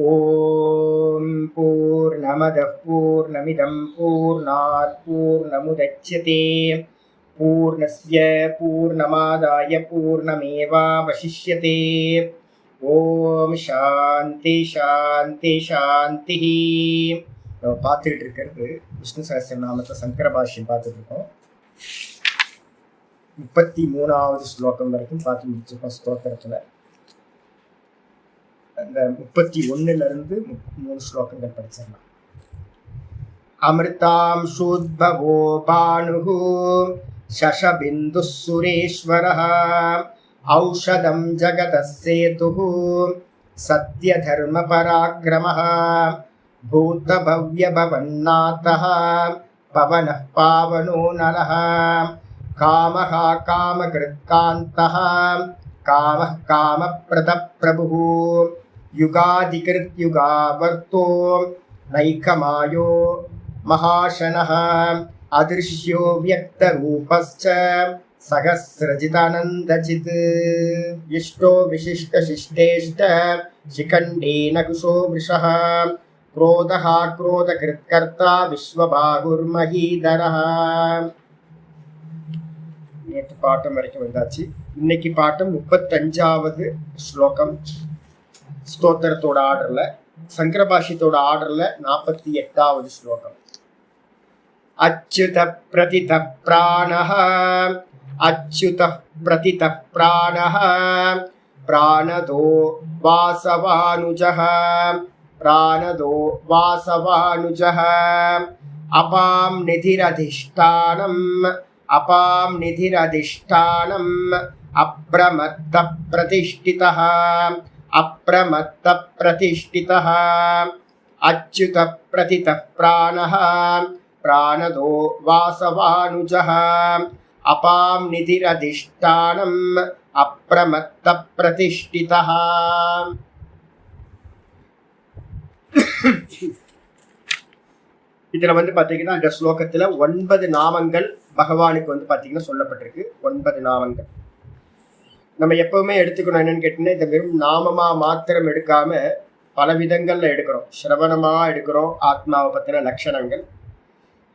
ஓம் பூர்ணமதః பூர்ணமிதம் பூர்ணாத் பூர்ணமுதச்யதே பூர்ணஸ்ய பூர்ணமாதாய பூர்ணமேவாவசிஷ்யதே. ஓம் சாந்தி சாந்தி சாந்தி. நம்ம பார்த்துக்கிட்டு இருக்கிறது விஷ்ணு சஹஸ்ரநாமத்தை சங்கர பாஷ்யம் பார்த்துட்டு இருக்கோம். 33வது ஸ்லோகம் வரைக்கும் பார்த்து முடிச்சிருக்கோம். ஸ்தோத்திரத்துல அந்த 31ல இருந்து 3 ஸ்லோகங்கள் படிச்சிடலாம். அமிர்தாம் சூத்பவோ பானுஹு சஷபிந்துः சுரேஸ்வரः ஔஷதம் ஜகதஸ்ஸேதுஹு சத்யதர்ம பராக்கிரமः பூதபவ்யபவன்னாதः பவனः பாவனோ நரः காமः காமகிருத்காந்தः காமः காமப்ரதः பிரபுः யுகாதிகிருத்யுகாவர்த்தோ நைக்கமாயோ மகாசனः அதிருஷ்யோ வியக்தரூபஸ்ச சகஸ்ரஜிதானந்தஜித் இஷ்டோ விசிஷ்டசிஷ்டேஷ்ட சிகண்டேன குஷோ விஷः क्रोधः क्रोधकृत्कर्ता விஸ்வபாகுர்மஹீதரः. நேற்று பாட்டம் வரைக்கும் வந்தாச்சு. இன்னைக்கு பாட்டம் 35வது ஸ்லோகம். ஸ்தோத்திரத்தோட ஆர்டர்ல, சங்கர பாஷ்யத்தோட ஆர்டர்ல 48வது ஸ்லோகம். அச்சுத பிரதித பிராணஹ அச்சுத பிரதித பிராணஹ பிராணதோ வாசவானுஜஹ பிராணதோ வாசவானுஜஹ அபாம் நிதிரதிஷ்டானம் அபாம் நிதிரதிஷ்டானம் அப்ரமத்த பிரதிஷ்டிதः அப்ரமத்த பிரதிஷ்டிதः அச்சுத பிரதித பிராணஹ பிராணதோ வாசவானுஜஹ அபாம் நிதிரதிஷ்டானம் அப்ரமத்த பிரதிஷ்டிதः. இதுல பாத்தீங்கன்னா இந்த ஸ்லோகத்துல 9 நாமங்கள் பகவானுக்கு பாத்தீங்கன்னா சொல்லப்பட்டிருக்கு. 9 நாமங்கள் நம்ம எப்பவுமே எடுத்துக்கணும். என்னன்னு கேட்டீங்கன்னா, இந்த வெறும் நாமமா மாத்திரம் எடுக்காம பல விதங்கள்ல எடுக்கிறோம். சிரவணமா எடுக்கிறோம், ஆத்மாவை பத்தின லட்சணங்கள்.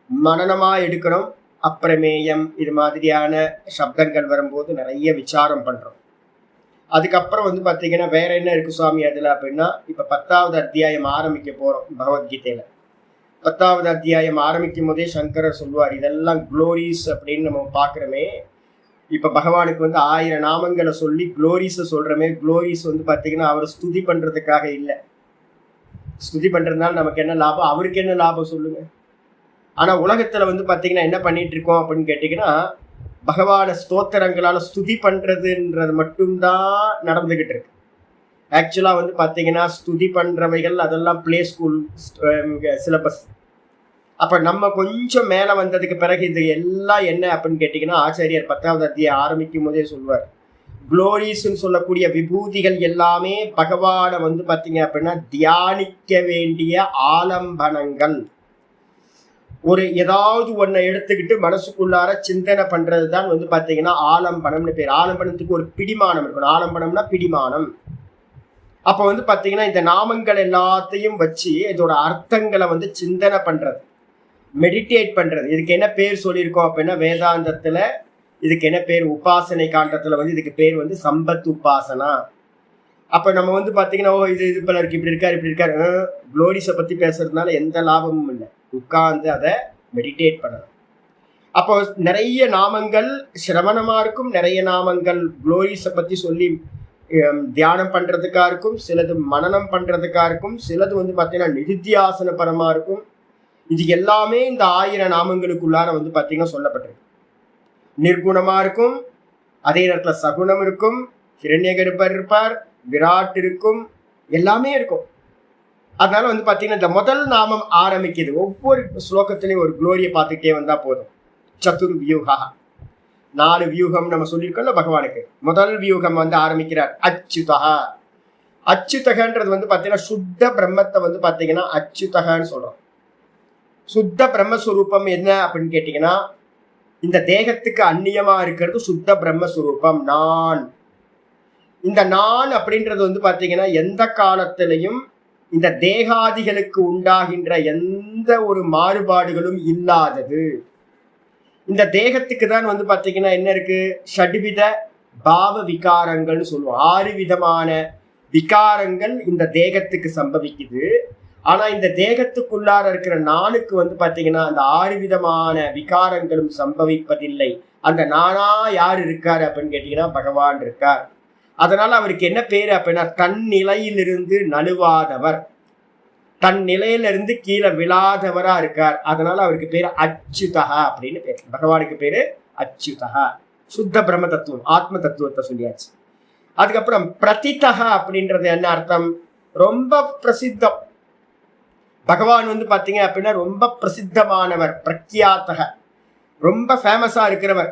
மனனமா எடுக்கிறோம், அப்பிரமேயம் இது மாதிரியான சப்தங்கள் வரும்போது நிறைய விசாரம் பண்றோம். அதுக்கப்புறம் பாத்தீங்கன்னா வேற என்ன இருக்கு சுவாமி அதுல அப்படின்னா, இப்ப 10வது அத்தியாயம் ஆரம்பிக்க போறோம். பகவத்கீதையில 10வது அத்தியாயம் ஆரம்பிக்கும் போதே சங்கரர் சொல்லுவார், இதெல்லாம் குளோரிஸ் அப்படின்னு நம்ம பாக்குறோமே. இப்ப பகவானுக்கு 1000 நாமங்களை சொல்லி குளோரிஸ் சொல்றமே. குளோரிஸ் பாத்தீங்கன்னா அவரை ஸ்துதி பண்றதுக்காக இல்லை. ஸ்துதி பண்றதுனால நமக்கு என்ன லாபம், அவருக்கு என்ன லாபம் சொல்லுங்க. ஆனா உலகத்துல பாத்தீங்கன்னா என்ன பண்ணிட்டு இருக்கோம் அப்படின்னு கேட்டீங்கன்னா, பகவான ஸ்தோத்திரங்களால ஸ்துதி பண்றதுன்றது மட்டும்தான் நடந்துகிட்டு இருக்கு. ஆக்சுவலா பாத்தீங்கன்னா ஸ்துதி பண்றவைகள் அதெல்லாம் பிளே ஸ்கூல் சிலபஸ். அப்ப நம்ம கொஞ்சம் மேல வந்ததுக்கு பிறகு இது எல்லாம் என்ன அப்படின்னு கேட்டீங்கன்னா, ஆச்சாரியர் 10வது அத்தியாயம் ஆரம்பிக்கும் போதே சொல்வார், குளோரிஸ்ன்னு சொல்லக்கூடிய விபூதிகள் எல்லாமே பகவான பாத்தீங்க அப்படின்னா தியானிக்க வேண்டிய ஆலம்பனங்கள். ஒரு ஏதாவது ஒன்றை எடுத்துக்கிட்டு மனசுக்குள்ளார சிந்தனை பண்றதுதான் பாத்தீங்கன்னா ஆலம்பனம்னு பேர். ஆலம்பனத்துக்கு ஒரு பிடிமானம் இருக்கணும். ஆலம்பனம்னா பிடிமானம். அப்ப பாத்தீங்கன்னா இந்த நாமங்கள் எல்லாத்தையும் வச்சு இதோட அர்த்தங்களை சிந்தனை பண்றது, மெடிடேட் பண்றது. இதுக்கு என்ன பேர் சொல்லியிருக்கோம் அப்படின்னா, வேதாந்தத்துல இதுக்கு என்ன பேர், உபாசனை காண்டத்துல இதுக்கு பேர் சம்பத் உபாசனா. அப்ப நம்ம பாத்தீங்கன்னா, ஓ இது இது போல இருக்கு, இப்படி இருக்காரு இப்படி இருக்காரு, குளோரிஸை பத்தி பேசுறதுனால எந்த லாபமும் இல்லை. உட்கார்ந்து அதை மெடிடேட் பண்ணணும். அப்போ நிறைய நாமங்கள் சிரவணமா இருக்கும், நிறைய நாமங்கள் குளோரிஸை பத்தி சொல்லி தியானம் பண்றதுக்கா இருக்கும், சிலது மனனம் பண்றதுக்கா இருக்கும், சிலது பாத்தீங்கன்னா நிதித்தியாசன பரமா இருக்கும். இது எல்லாமே இந்த 1000 நாமங்களுக்குள்ளார பாத்தீங்கன்னா சொல்லப்பட்டிருக்கு. நிர்குணமா இருக்கும், அதே நேரத்துல சகுணம் இருக்கும், ஹிரண்யகர்ப்பர் இருப்பார், விராட் இருக்கும், எல்லாமே இருக்கும். அதனால பாத்தீங்கன்னா இந்த முதல் நாமம் ஆரம்பிக்குது. ஒவ்வொரு ஸ்லோகத்திலையும் ஒரு குளோரியை பார்த்துக்கிட்டே வந்தா போதும். சதுர் வியூகா, 4 வியூகம் நம்ம சொல்லியிருக்கோம்ல பகவானுக்கு. முதல் வியூகம் ஆரம்பிக்கிறார் அச்சுதா. அச்சுதகன்றது பாத்தீங்கன்னா சுத்த பிரம்மத்தை பாத்தீங்கன்னா அச்சுதகன்னு சொல்றோம். சுத்த பிரம்மஸ்வரூபம் என்ன அப்படின்னு கேட்டீங்கன்னா, இந்த தேகத்துக்கு அந்நியமா இருக்கிறது சுத்த பிரம்மஸ்வரூபம் நான். இந்த நான் அப்படின்றது பாத்தீங்கன்னா எந்த காலத்திலையும் இந்த தேகாதிகளுக்கு உண்டாகின்ற எந்த ஒரு மாறுபாடுகளும் இல்லாதது. இந்த தேகத்துக்கு தான் பாத்தீங்கன்னா என்ன இருக்கு, ஷட்வித பாவ விகாரங்கள்னு சொல்லுவோம். 6 விதமான விகாரங்கள் இந்த தேகத்துக்கு சம்பவிக்குது. ஆனா இந்த தேகத்துக்குள்ளார இருக்கிற நானுக்கு பாத்தீங்கன்னா அந்த 6 விதமான விகாரங்களும் சம்பவிப்பதில்லை. அந்த நானா யார் இருக்காரு அப்படின்னு கேட்டீங்கன்னா பகவான் இருக்கார். அதனால அவருக்கு என்ன பேரு அப்படின்னா தன் நிலையிலிருந்து நழுவாதவர், தன் நிலையிலிருந்து கீழே விழாதவரா இருக்கார். அதனால அவருக்கு பேரு அச்சுதகா அப்படின்னு பேர். பகவானுக்கு பேரு அச்சுதகா. சுத்த பிரம்ம தத்துவம், ஆத்ம தத்துவத்தை சொல்லியாச்சு. அதுக்கப்புறம் பிரதிதகா அப்படின்றது என்ன அர்த்தம், ரொம்ப பிரசித்தம். பகவான் பாத்தீங்க அப்படின்னா ரொம்ப பிரசித்தமானவர், பிரக்யாத்தக, ரொம்ப ஃபேமஸா இருக்கிறவர்.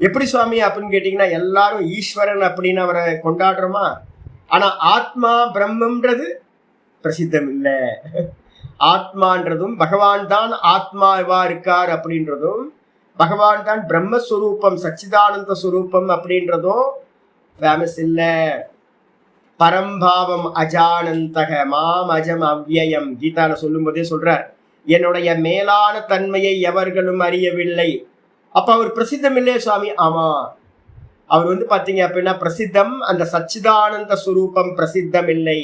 எப்படி சுவாமி அப்படின்னு கேட்டீங்கன்னா எல்லாரும் ஈஸ்வரன் அப்படின்னு அவரை கொண்டாடுறோமா, ஆனா ஆத்மா பிரம்மன்றது பிரசித்தம் இல்லை. ஆத்மான்றதும் பகவான் தான் ஆத்மாவா இருக்கார் அப்படின்றதும், பகவான் தான் பிரம்மஸ்வரூபம் சச்சிதானந்த ஸ்வரூபம் அப்படின்றதும் ஃபேமஸ் இல்லை. பரம்பாவம் அஜானந்தக மாம் அஜம் அவ்யயம் கீதால சொல்லும் போதே சொல்றார், என்னுடைய மேலான தன்மையை எவர்களும் அறியவில்லை. அப்ப அவர் பிரசித்தம் இல்லையே சுவாமி. ஆமா, அவர் பாத்தீங்க அப்படின்னா பிரசித்தம், அந்த சச்சிதானந்த ஸ்வரூபம் பிரசித்தம் இல்லை.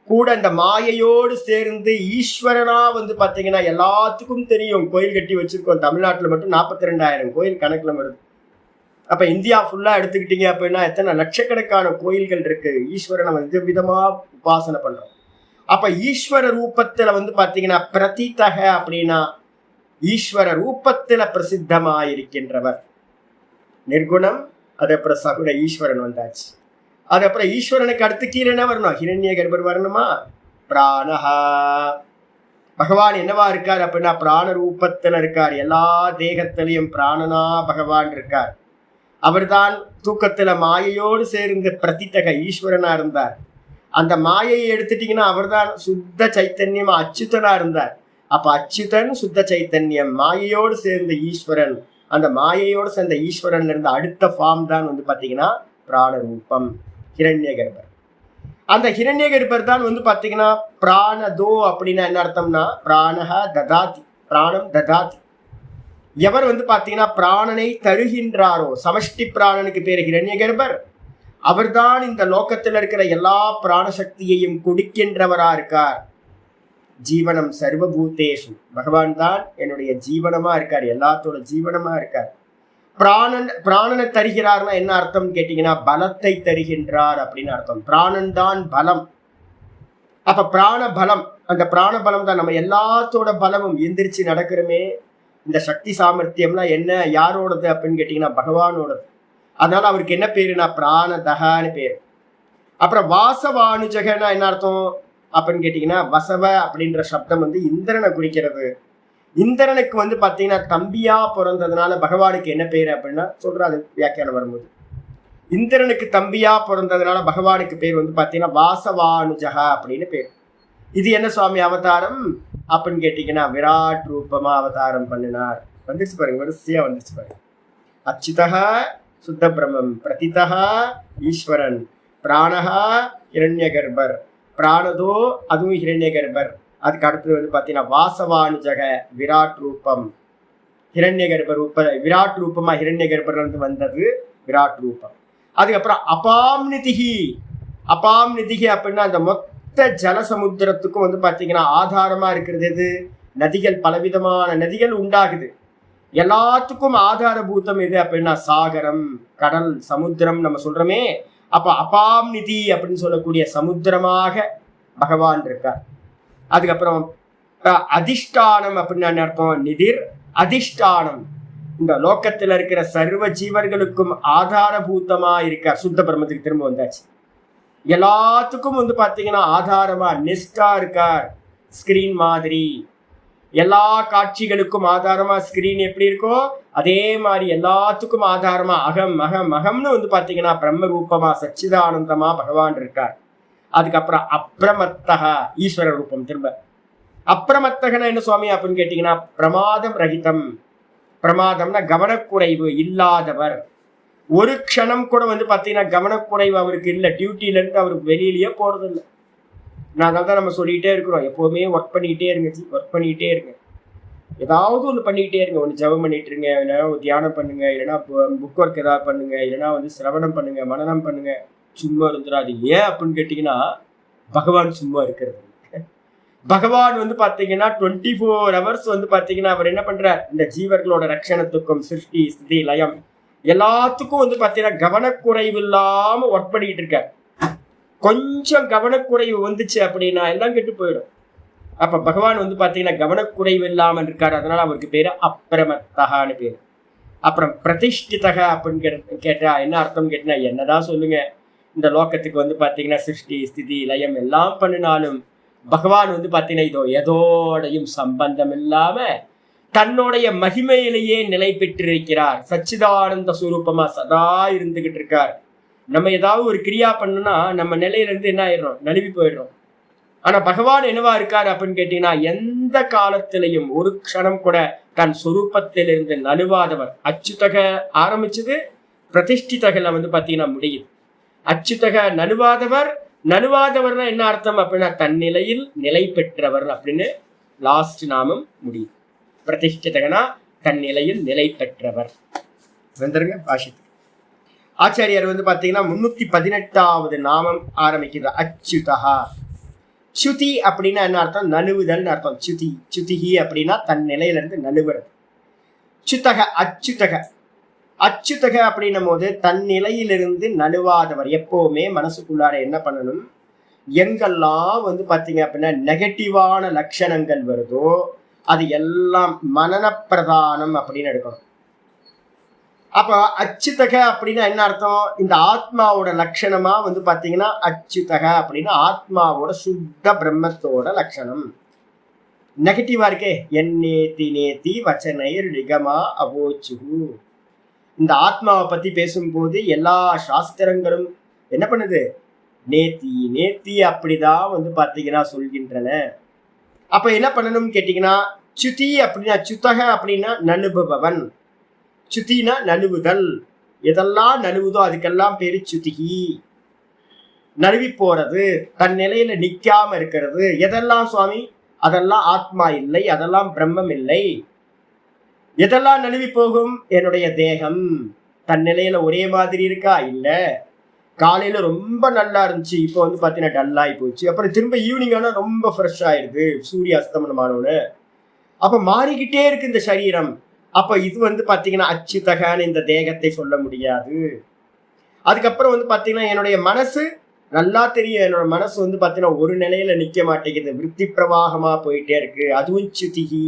கூட அந்த மாயையோடு சேர்ந்து ஈஸ்வரனா பாத்தீங்கன்னா எல்லாத்துக்கும் தெரியும். கோயில் கட்டி வச்சிருக்கோம். தமிழ்நாட்டுல மட்டும் 42,000 கோயில் கணக்குல வருது. அப்ப இந்தியா ஃபுல்லா எடுத்துக்கிட்டீங்க அப்படின்னா எத்தனை லட்சக்கணக்கான கோயில்கள் இருக்கு. ஈஸ்வரனை விதமா உபாசனை பண்றோம். அப்ப ஈஸ்வர ரூபத்துல பாத்தீங்கன்னா பிரதிதக அப்படின்னா ஈஸ்வர ரூபத்துல பிரசித்தமாயிருக்கின்றவர். நிர்குணம், அது அப்புறம் சகுண ஈஸ்வரன் வந்தாச்சு. அது அப்புறம் ஈஸ்வரனுக்கு அடுத்து கீழே என்ன வரணும், ஹிரண்ய கர்ப்பர் வரணுமா. பிராணஹா, பகவான் என்னவா இருக்கார் அப்படின்னா பிராண ரூபத்துல இருக்கார். எல்லா தேகத்திலையும் பிராணனா பகவான் இருக்கார். அவர்தான் தூக்கத்துல மாயையோடு சேர்ந்து பிரதிதக ஈஸ்வரனா இருந்தார். அந்த மாயையை எடுத்துட்டீங்கன்னா அவர்தான் சுத்த சைத்தன்யமா அச்சுதனா இருந்தார். அப்ப அச்சுதன் சுத்த சைத்தன்யம், மாயையோடு சேர்ந்த ஈஸ்வரன். அந்த மாயையோடு சேர்ந்த ஈஸ்வரன்ல இருந்து அடுத்த ஃபார்ம் தான் பாத்தீங்கன்னா பிராண ரூபம் ஹிரண்ய கர்ப்பர். அந்த ஹிரண்ய கர்ப்பர் தான் பாத்தீங்கன்னா பிராணதோ அப்படின்னா என்ன அர்த்தம்னா பிராணஹ ததாதி, பிராணம் ததாதி. எவர் பாத்தீங்கன்னா பிராணனை தருகின்றாரோ, சமஷ்டி பிராணனுக்கு பேரு ஹிரண்ய கர்ப்பர். அவர்தான் இந்த லோகத்தில் இருக்கிற எல்லா பிராணசக்தியையும் கொடுக்கின்றவரா இருக்கார். ஜீவனம் சர்வபூதேஷு, பகவான் தான் என்னுடைய ஜீவனமா இருக்கார், எல்லாத்தோட ஜீவனமா இருக்கார். பிராணனை தருகிறார்னா என்ன அர்த்தம் கேட்டீங்கன்னா பலத்தை தருகின்றார் அப்படின்னு அர்த்தம். பிராணன் தான் பலம். அப்ப பிராண பலம், அந்த பிராண பலம் தான் நம்ம எல்லாத்தோட பலமும். எந்திரிச்சு நடக்கிறோமே, இந்த சக்தி சாமர்த்தியம்லாம் என்ன யாரோடது அப்படின்னு கேட்டீங்கன்னா பகவானோடது. அதனால அவருக்கு என்ன பேருனா பிராணதகான்னு பேரு. அப்புறம் வாசவானுஜகன்னா என்ன அர்த்தம் அப்படின்னு கேட்டீங்கன்னா வசவ அப்படின்ற சப்தம் இந்திரனை குறிக்கிறது. இந்திரனுக்கு பாத்தீங்கன்னா தம்பியா பிறந்ததுனால பகவானுக்கு என்ன பேரு அப்படின்னா சொல்றாரு வியாக்கியானம் வரும்போது. இந்திரனுக்கு தம்பியா பிறந்ததுனால பகவானுக்கு பேர் பாத்தீங்கன்னா வாசவானுஜகா அப்படின்னு பேர். இது என்ன சுவாமி அவதாரம் அப்படின்னு கேட்டீங்கன்னா விராட் ரூபமா அவதாரம் பண்ணினார். வந்துருச்சு பாருங்க, வரிசையா வந்துருச்சு பாருங்க. அச்சுதகா சுத்த பிரம்மம், பிரதிதகா ஈஸ்வரன், பிராணஹா ஹிரண்ய கர்ப்பர், பிராணதோ அதுவும் ஹிரண்ய கர்ப்பர். அதுக்கு அடுத்தது பாத்தீங்கன்னா வாசவானுஜக விராட் ரூபம், ஹிரண்ய கர்ப்ப ரூப விராட் ரூபமா ஹிரண்ய கர்ப்பர்ல இருந்து வந்தது விராட் ரூபம். அதுக்கப்புறம் அபாம்நிதிகி. அபாம்நிதிகி அப்படின்னா அந்த மொத்த ஜலசமுத்திரத்துக்கும் பாத்தீங்கன்னா ஆதாரமா இருக்கிறது எது, நதிகள். பலவிதமான நதிகள் உண்டாகுது. எல்லாத்துக்கும் ஆதாரபூதம் எது அப்படின்னா சாகரம், கடல், சமுத்திரம் நம்ம சொல்றோமே. அப்ப அபாம்நிதி அப்படின்னு சொல்லக்கூடிய சமுத்திரமாக பகவான் இருக்கார். அதுக்கப்புறம் அதிஷ்டானம் அப்படின்னு அர்த்தம், நிதிர் அதிஷ்டானம். இந்த லோக்கத்துல இருக்கிற சர்வ ஜீவர்களுக்கும் ஆதாரபூதமா இருக்கார். சுத்த பிரம்மத்துக்கு திரும்ப வந்தாச்சு. எல்லாத்துக்கும் பாத்தீங்கன்னா ஆதாரமா நெஸ்டா இருக்கார். ஸ்கிரீன் மாதிரி எல்லா காட்சிகளுக்கும் ஆதாரமா ஸ்கிரீன் எப்படி இருக்கோ அதே மாதிரி எல்லாத்துக்கும் ஆதாரமா அகம் அகம் அகம்னு பாத்தீங்கன்னா பிரம்ம ரூபமா சச்சிதானந்தமா பகவான் இருக்கார். அதுக்கப்புறம் அப்ரமத்தகா ஈஸ்வர ரூபம். திரும்ப அப்ரமத்தகனா என்ன சுவாமி அப்படின்னு கேட்டீங்கன்னா பிரமாதம் ரஹிதம். பிரமாதம்னா கவனக்குறைவு இல்லாதவர். ஒரு க்ஷணம் கூட பாத்தீங்கன்னா கவனக்குறைவு அவருக்கு இல்லை. டியூட்டில இருந்து அவருக்கு வெளியிலேயே போறது இல்லை. நான் அதனால நம்ம சொல்லிக்கிட்டே இருக்கிறோம், எப்போவுமே ஒர்க் பண்ணிக்கிட்டே இருங்க, ஒர்க் பண்ணிக்கிட்டே இருங்க, ஏதாவது ஒன்று பண்ணிக்கிட்டே இருங்க. ஒன்று ஜெபம் பண்ணிட்டு இருங்க, இல்லைன்னா ஒரு தியானம் பண்ணுங்க, இல்லைன்னா புக் ஒர்க் ஏதாவது பண்ணுங்க, இல்லைன்னா சிரவணம் பண்ணுங்க, மனனம் பண்ணுங்க. சும்மா இருந்துடாது. ஏன் அப்படின்னு கேட்டிங்கன்னா, பகவான் சும்மா இருக்கிறது. பகவான் பார்த்தீங்கன்னா 24 hours பார்த்தீங்கன்னா அவர் என்ன பண்றார், இந்த ஜீவர்களோட ரட்சணத்துக்கும் சிருஷ்டி ஸ்திதி லயம் எல்லாத்துக்கும் பார்த்தீங்கன்னா கவனக்குறைவு இல்லாம ஒர்க் பண்ணிக்கிட்டு இருக்கார். கொஞ்சம் கவனக்குறைவு வந்துச்சு அப்படின்னா எல்லாம் கெட்டு போயிடும். அப்ப பகவான் பார்த்தீங்கன்னா கவனக்குறைவு இல்லாமல் இருக்காரு. அதனால அவருக்கு பேரு அப்பிரமத்தகான்னு பேரு. அப்புறம் பிரதிஷ்டிதக அப்படின்னு கேட்டா என்ன அர்த்தம் கேட்டா, என்னதான் சொல்லுங்க, இந்த லோகத்துக்கு பார்த்தீங்கன்னா சிருஷ்டி ஸ்திதி லயம் எல்லாம் பண்ணினாலும் பகவான் பார்த்தீங்கன்னா இதோ எதோடையும் சம்பந்தம் இல்லாம தன்னுடைய மகிமையிலேயே நிலை பெற்றிருக்கிறார். சச்சிதானந்த சுரூபமா சதா இருந்துகிட்டு இருக்கார். நம்ம ஏதாவது ஒரு கிரியா பண்ணோம்னா நம்ம நிலையில இருந்து என்ன ஆயிடுறோம், நழுவி போயிடுறோம். ஆனா பகவான் என்னவா இருக்காரு அப்படின்னு கேட்டீங்கன்னா, எந்த காலத்திலையும் ஒரு க்ஷணம் கூட தன் சொரூபத்திலிருந்து நழுவாதவர். அச்சுதக ஆரம்பிச்சது பிரதிஷ்டிதகல பார்த்தீங்கன்னா முடியுது. அச்சுதக நழுவாதவர். நழுவாதவர்னா என்ன அர்த்தம் அப்படின்னா, தன் நிலையில் நிலை பெற்றவர் அப்படின்னு லாஸ்ட் நாமம் முடியுது. பிரதிஷ்டிதகனா தன் நிலையில் நிலை பெற்றவர். வந்துருங்க பாஷித்து. ஆச்சாரியர் பார்த்தீங்கன்னா 318வது நாமம் ஆரம்பிக்குது. அச்சுதகா. சுதி அப்படின்னா என்ன அர்த்தம், நழுவுதல் அர்த்தம். சுதி சுதிகி அப்படின்னா தன் நிலையில இருந்து நழுவுறது. சுத்தக அச்சுதக. அச்சுதக அப்படின்னும் போது தன் நிலையிலிருந்து நழுவாதவர். எப்பவுமே மனசுக்குள்ளார என்ன பண்ணணும், எங்கெல்லாம் பார்த்தீங்க அப்படின்னா நெகட்டிவான லட்சணங்கள் வருதோ அது எல்லாம் மனன பிரதானம் அப்படின்னு எடுக்கணும். அப்ப அச்சுதக அப்படின்னா என்ன அர்த்தம், இந்த ஆத்மாவோட லட்சணமா பார்த்தீங்கன்னா அச்சுதக அப்படின்னா ஆத்மாவோட சுத்த பிரம்மத்தோட லட்சணம். நெகட்டிவா இருக்கே, என்னேத்தி நேத்தி வச்சனைர் நிகமா அவோச்சுகு. இந்த ஆத்மாவை பத்தி பேசும்போது எல்லா சாஸ்திரங்களும் என்ன பண்ணுது, நேத்தி நேத்தி அப்படிதான் பார்த்தீங்கன்னா சொல்கின்றன. அப்ப என்ன பண்ணணும்னு கேட்டீங்கன்னா, சுதி அப்படின்னா சுத்தக அப்படின்னா நழுபவன். சுத்தினா நழுவுதல். எதெல்லாம் நழுவுதோ அதுக்கெல்லாம் பேரு சுதிகி. நழுவி போறது, தன் நிலையில நிக்காம இருக்கிறது. எதெல்லாம் சுவாமி, அதெல்லாம் ஆத்மா இல்லை, அதெல்லாம் பிரம்மம் இல்லை. எதெல்லாம் நழுவி போகும், என்னுடைய தேகம். தன் நிலையில ஒரே மாதிரி இருக்கா, இல்ல. காலையில ரொம்ப நல்லா இருந்துச்சு, இப்போ பார்த்தீங்கன்னா டல்லாகி போச்சு. அப்புறம் திரும்ப ஈவினிங் ஆனா ரொம்ப ஃப்ரெஷ் ஆயிடுது, சூரிய அஸ்தமனமானோன்னு. அப்ப மாறிக்கிட்டே இருக்கு இந்த சரீரம். அப்ப இது பார்த்தீங்கன்னா அச்சுதகான்னு இந்த தேகத்தை சொல்ல முடியாது. அதுக்கப்புறம் பார்த்தீங்கன்னா என்னுடைய மனசு நல்லா தெரியும், என்னோட மனசு பார்த்தீங்கன்னா ஒரு நிலையில நிக்க மாட்டேங்குது, விருத்தி பிரவாகமா போயிட்டே இருக்கு, அதுவும் சுதிகி.